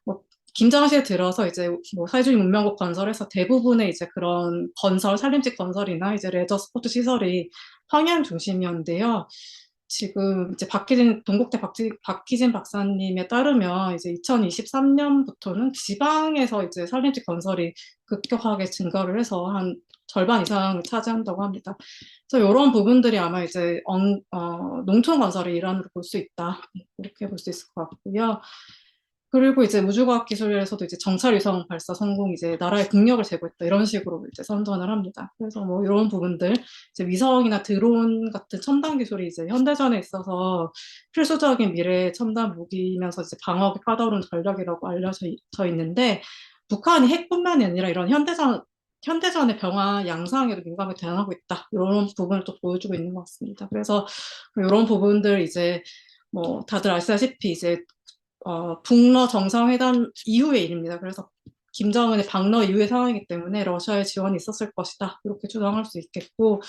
뭐 김정은시에 들어서 이제 뭐 사회주의 문명국 건설에서 대부분의 이제 그런 건설, 산림직 건설이나 이제 레저 스포츠 시설이 평양 중심이었는데요. 지금 이제 동국대 박희진 박사님에 따르면 이제 2023년부터는 지방에서 이제 산림직 건설이 급격하게 증가를 해서 한 절반 이상을 차지한다고 합니다. 그래서 이런 부분들이 아마 이제 농촌 건설의 일환으로 볼 수 있다. 이렇게 볼 수 있을 것 같고요. 그리고 이제 우주과학기술에서도 이제 정찰위성 발사 성공 이제 나라의 국력을 제고했다 이런 식으로 이제 선전을 합니다. 그래서 뭐 이런 부분들 이제 위성이나 드론 같은 첨단 기술이 이제 현대전에 있어서 필수적인 미래 첨단 무기면서 이제 방어하기 까다로운 전략이라고 알려져 있는데 북한이 핵뿐만이 아니라 이런 현대전의 병화 양상에도 민감하게 대응하고 있다. 이런 부분을 또 보여주고 있는 것 같습니다. 그래서 이런 부분들 이제 뭐 다들 아시다시피 이제 북러 정상회담 이후의 일입니다. 그래서 김정은의 방러 이후의 상황이기 때문에 러시아의 지원이 있었을 것이다. 이렇게 추정할 수 있겠고,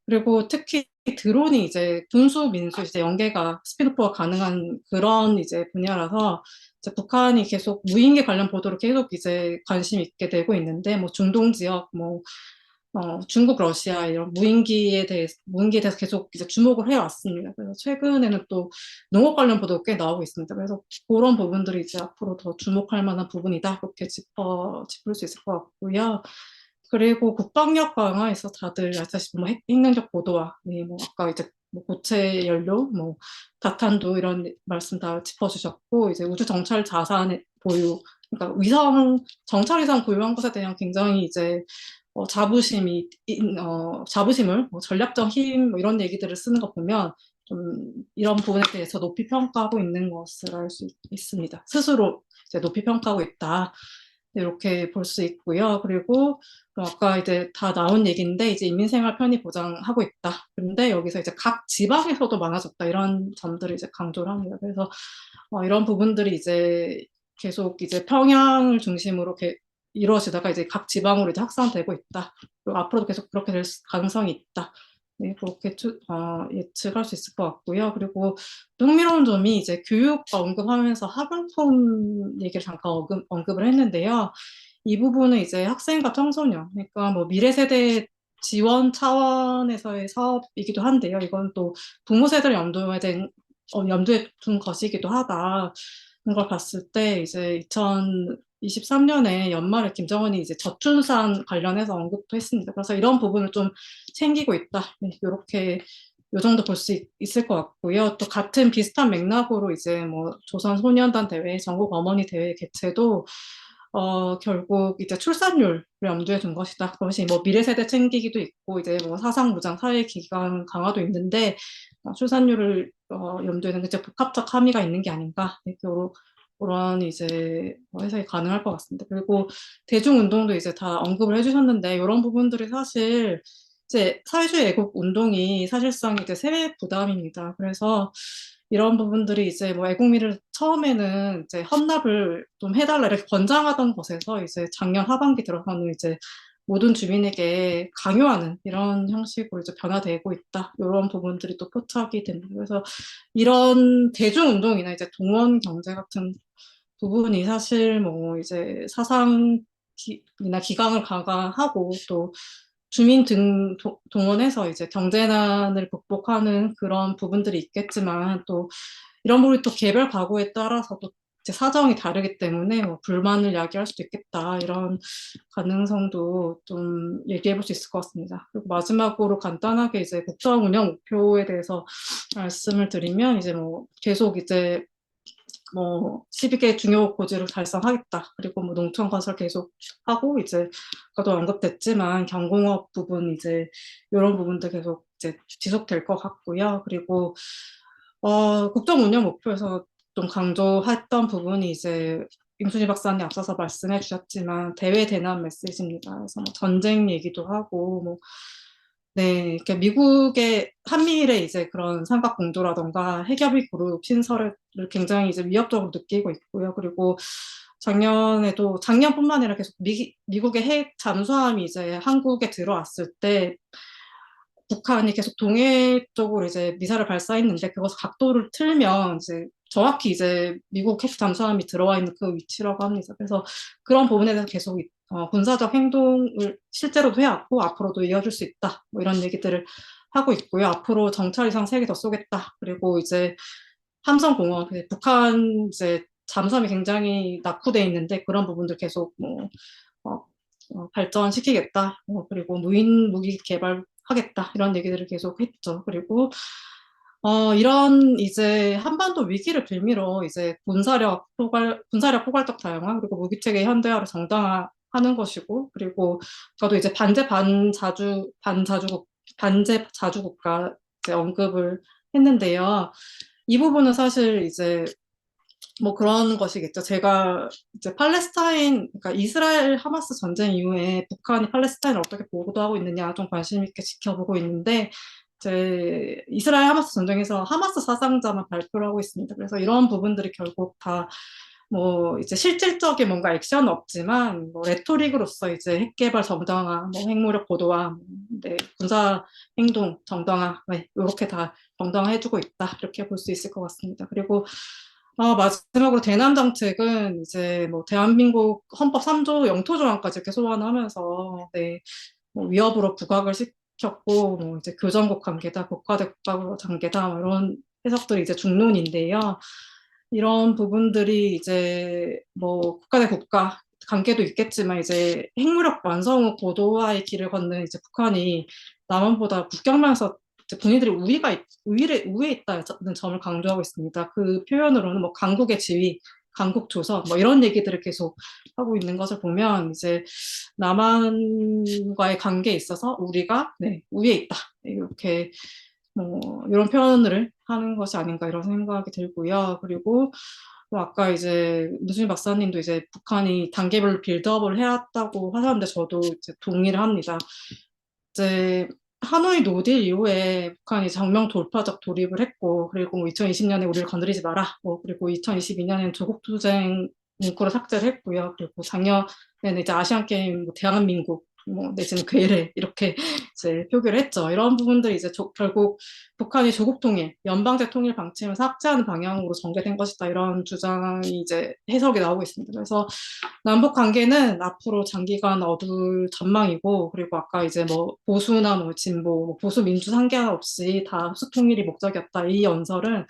그리고 특히 드론이 이제 군수 민수 이제 연계가 스피드포가 가능한 그런 이제 분야라서 이제 북한이 계속 무인기 관련 보도를 계속 이제 관심 있게 되고 있는데, 뭐 중동 지역, 뭐 중국, 러시아 이런 무인기에 대해서 계속 이제 주목을 해왔습니다. 그래서 최근에는 또 농업 관련 보도 꽤 나오고 있습니다. 그래서 그런 부분들이 이제 앞으로 더 주목할 만한 부분이다. 이렇게 짚을 수 있을 것 같고요. 그리고 국방력 강화에서 다들 아시다시피 뭐 핵능력 보도와, 네, 뭐 아까 이제 뭐 고체 연료, 뭐 다탄도 이런 말씀 다 짚어주셨고, 이제 우주 정찰 자산의 보유, 그러니까 정찰 위성 보유한 것에 대한 굉장히 이제 자부심을 뭐 전략적 힘, 뭐 이런 얘기들을 쓰는 거 보면 좀 이런 부분에 대해서 높이 평가하고 있는 것을 알 수 있습니다. 스스로 이제 높이 평가하고 있다. 이렇게 볼 수 있고요. 그리고 또 아까 이제 다 나온 얘기인데 이제 인민생활 편의 보장하고 있다. 근데 여기서 이제 각 지방에서도 많아졌다. 이런 점들을 이제 강조를 합니다. 그래서 이런 부분들이 이제 계속 이제 평양을 중심으로 이루어지다가 이제 각 지방으로 이제 확산되고 있다. 그리고 앞으로도 계속 그렇게 될 가능성이 있다. 네, 그렇게 예측할 수 있을 것 같고요. 그리고 또 흥미로운 점이 이제 교육 언급하면서 학용품 얘기를 잠깐 언급을 했는데요. 이 부분은 이제 학생과 청소년, 그러니까 뭐 미래 세대 지원 차원에서의 사업이기도 한데요. 이건 또 부모 세대를 염두에 둔 것이기도 하다. 걸 봤을 때 이제 2023년에 연말에 김정은이 이제 저출산 관련해서 언급도 했습니다. 그래서 이런 부분을 좀 챙기고 있다. 네, 이렇게 요 정도 볼 수 있을 것 같고요. 또 같은 비슷한 맥락으로 이제 뭐 조선 소년단 대회, 전국 어머니 대회 개최도 결국 이제 출산율을 염두에 둔 것이다. 그것이 뭐 미래 세대 챙기기도 있고 이제 뭐 사상 무장 사회 기강 강화도 있는데 출산율을 염두에 두는 이제 복합적 함의가 있는 게 아닌가. 네, 그런 이제 해석이 가능할 것 같습니다. 그리고 대중운동도 이제 다 언급을 해주셨는데 이런 부분들이 사실 이제 사회주의 애국 운동이 사실상 이제 세뇌 부담입니다. 그래서 이런 부분들이 이제 뭐 애국민을 처음에는 이제 헌납을 좀 해달라 이렇게 권장하던 것에서 이제 작년 하반기 들어서는 이제 모든 주민에게 강요하는 이런 형식으로 이제 변화되고 있다. 이런 부분들이 또 포착이 됩니다. 그래서 이런 대중운동이나 이제 동원 경제 같은 부분이 사실 뭐 이제 사상이나 기강을 강화하고 또 주민 동원해서 이제 경제난을 극복하는 그런 부분들이 있겠지만 또 이런 부분이 또 개별 가구에 따라서 또 이제 사정이 다르기 때문에 뭐 불만을 야기할 수도 있겠다 이런 가능성도 좀 얘기해 볼 수 있을 것 같습니다. 그리고 마지막으로 간단하게 이제 국정 운영 목표에 대해서 말씀을 드리면 이제 뭐 계속 이제 뭐 12개 중요 고지를 달성하겠다. 그리고 뭐 농촌 건설 계속 하고 이제 아까도 언급됐지만 경공업 부분 이제 이런 부분도 계속 이제 지속될 것 같고요. 그리고 국정 운영 목표에서 좀 강조했던 부분이 이제 임순희 박사님 앞서서 말씀해 주셨지만 대외 대남 메시지입니다. 그래서 뭐 전쟁 얘기도 하고 뭐 네, 이렇게 미국의 한미일의 이제 그런 삼각 공조라던가 핵협의 그룹 신설을 굉장히 이제 위협적으로 느끼고 있고요. 그리고 작년뿐만 아니라 계속 미국의 핵 잠수함이 이제 한국에 들어왔을 때 북한이 계속 동해 쪽으로 이제 미사를 발사했는데 그것을 각도를 틀면 이제 정확히 이제 미국 핵 잠수함이 들어와 있는 그 위치라고 합니다. 그래서 그런 부분에 대해서 계속 군사적 행동을 실제로도 해왔고 앞으로도 이어질 수 있다. 뭐 이런 얘기들을 하고 있고요. 앞으로 정찰 이상 3개 더 쏘겠다. 그리고 이제 함성공업, 북한 이제 잠수함이 굉장히 낙후돼 있는데 그런 부분들 계속 뭐 발전시키겠다. 그리고 무인 무기 개발하겠다. 이런 얘기들을 계속 했죠. 그리고 이런 이제 한반도 위기를 빌미로 이제 군사력 포괄적 다양화 그리고 무기체계 현대화를 정당화하는 것이고 그리고 저도 이제 반제 자주 국가 이제 언급을 했는데요. 이 부분은 사실 이제 뭐 그런 것이겠죠. 제가 이제 그러니까 이스라엘 하마스 전쟁 이후에 북한이 팔레스타인을 어떻게 보도하고 있느냐 좀 관심 있게 지켜보고 있는데, 이제 이스라엘 하마스 전쟁에서 하마스 사상자만 발표를 하고 있습니다. 그래서 이런 부분들이 결국 다 뭐 이제 실질적인 뭔가 액션은 없지만 뭐 레토릭으로서 이제 핵 개발 정당화, 뭐 핵무력 고도화, 네, 군사 행동 정당화, 네, 이렇게 다 정당화해주고 있다 이렇게 볼 수 있을 것 같습니다. 그리고 마지막으로 대남 정책은 이제 뭐 대한민국 헌법 3조 영토 조항까지 이렇게 소환하면서 네, 뭐 위협으로 부각을 시켰고 뭐 이제 교전국 관계다, 국가 대 국가 관계다 뭐 이런 해석들이 이제 중론인데요. 이런 부분들이 이제 뭐 국가 대 국가 관계도 있겠지만 이제 핵무력 완성 후 고도화의 길을 걷는 이제 북한이 남한보다 국경면에서 본인들이 우위에 있다는 점을 강조하고 있습니다. 그 표현으로는 뭐 강국의 지위, 강국 조선 뭐 이런 얘기들을 계속 하고 있는 것을 보면 이제 남한과의 관계에 있어서 우리가 네, 우위에 있다 이렇게 뭐 이런 표현을 하는 것이 아닌가 이런 생각이 들고요. 그리고 뭐 아까 이제 문수민 박사님도 이제 북한이 단계별로 빌드업을 해왔다고 하셨는데 저도 이제 동의를 합니다. 이제 하노이 노딜 이후에 북한이 정면 돌파적 돌입을 했고, 그리고 뭐 2020년에 우리를 건드리지 마라, 뭐 그리고 2022년에는 조국 투쟁 문구를 삭제를 했고요. 그리고 작년에는 이제 아시안 게임 뭐 대한민국 뭐 내지는 괴뢰 이렇게 이제 표기를 했죠. 이런 부분들이 이제 결국 북한이 조국 통일, 연방제 통일 방침을 삭제하는 방향으로 전개된 것이다. 이런 주장이 이제 해석이 나오고 있습니다. 그래서 남북 관계는 앞으로 장기간 어두울 전망이고, 그리고 아까 이제 뭐 보수나 뭐 진보, 뭐 보수 민주 상관없이 다 흡수 통일이 목적이었다. 이 연설은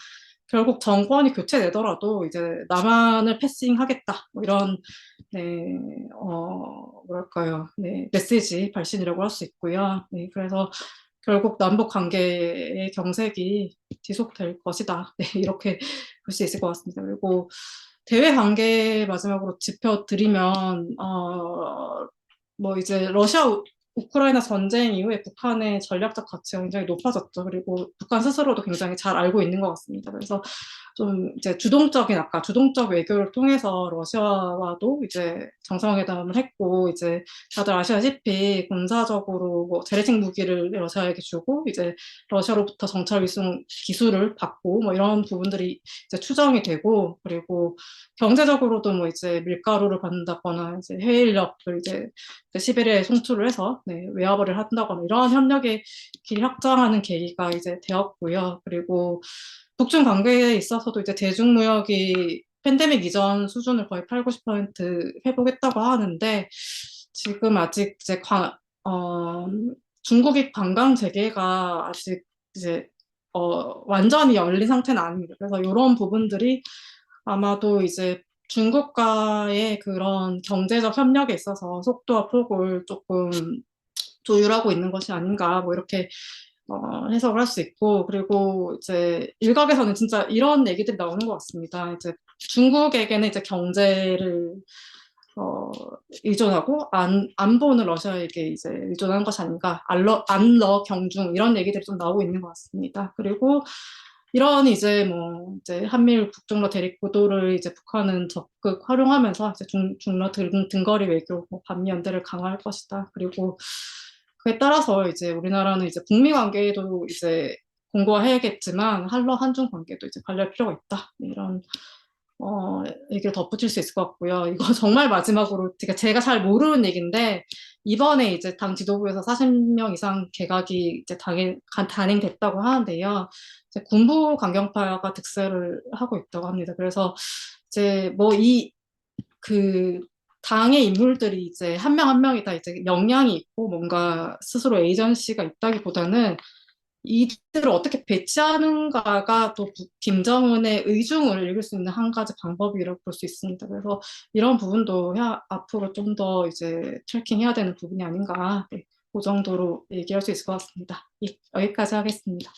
결국 정권이 교체되더라도 이제 남한을 패싱하겠다. 뭐 이런 네, 뭐랄까요, 네, 메시지 발신이라고 할 수 있고요. 네, 그래서 결국 남북 관계의 경색이 지속될 것이다. 네, 이렇게 볼 수 있을 것 같습니다. 그리고 대외 관계 마지막으로 짚어드리면, 뭐 이제 우크라이나 전쟁 이후에 북한의 전략적 가치가 굉장히 높아졌죠. 그리고 북한 스스로도 굉장히 잘 알고 있는 것 같습니다. 그래서 좀 이제 주동적 외교를 통해서 러시아와도 이제 정상회담을 했고, 이제 다들 아시다시피 군사적으로 뭐 재래식 무기를 러시아에게 주고, 이제 러시아로부터 정찰 위성 기술을 받고, 뭐 이런 부분들이 이제 추정이 되고, 그리고 경제적으로도 뭐 이제 밀가루를 받는다거나, 이제 해외 인력을 이제 시베리아에 송출을 해서 네, 외화벌이를 한다거나 이러한 협력의 길이 확장하는 계기가 이제 되었고요. 그리고 북중 관계에 있어서도 이제 대중무역이 팬데믹 이전 수준을 거의 8, 90% 회복했다고 하는데 지금 아직 이제 중국의 관광 재개가 아직 이제 완전히 열린 상태는 아닙니다. 그래서 이런 부분들이 아마도 이제 중국과의 그런 경제적 협력에 있어서 속도와 폭을 조금 조율하고 있는 것이 아닌가, 뭐 이렇게 해석을 할 수 있고, 그리고 이제 일각에서는 진짜 이런 얘기들이 나오는 것 같습니다. 이제 중국에게는 이제 경제를 의존하고 안보는 러시아에게 이제 의존하는 것이 아닌가, 안러 경중 이런 얘기들이 좀 나오고 있는 것 같습니다. 그리고 이런 이제 뭐 이제 한미일 국정로 대립 구도를 이제 북한은 적극 활용하면서 이제 중러 등거리 외교, 뭐 반미 연대를 강화할 것이다. 그리고 그에 따라서 이제 우리나라는 이제 북미 관계에도 이제 공고화해야겠지만 한러 한중 관계도 이제 관리할 필요가 있다. 이런 얘기를 덧붙일 수 있을 것 같고요. 이거 정말 마지막으로 제가 잘 모르는 얘기인데 이번에 이제 당 지도부에서 40명 이상 개각이 이제 단행됐다고 하는데요. 이제 군부 강경파가 득세를 하고 있다고 합니다. 그래서 이제 뭐 그 당의 인물들이 이제 한 명 한 명이 다 이제 역량이 있고 뭔가 스스로 에이전시가 있다기보다는 이들을 어떻게 배치하는가가 또 김정은의 의중을 읽을 수 있는 한 가지 방법이라고 볼 수 있습니다. 그래서 이런 부분도 앞으로 좀 더 이제 트래킹해야 되는 부분이 아닌가, 네, 그 정도로 얘기할 수 있을 것 같습니다. 예, 여기까지 하겠습니다.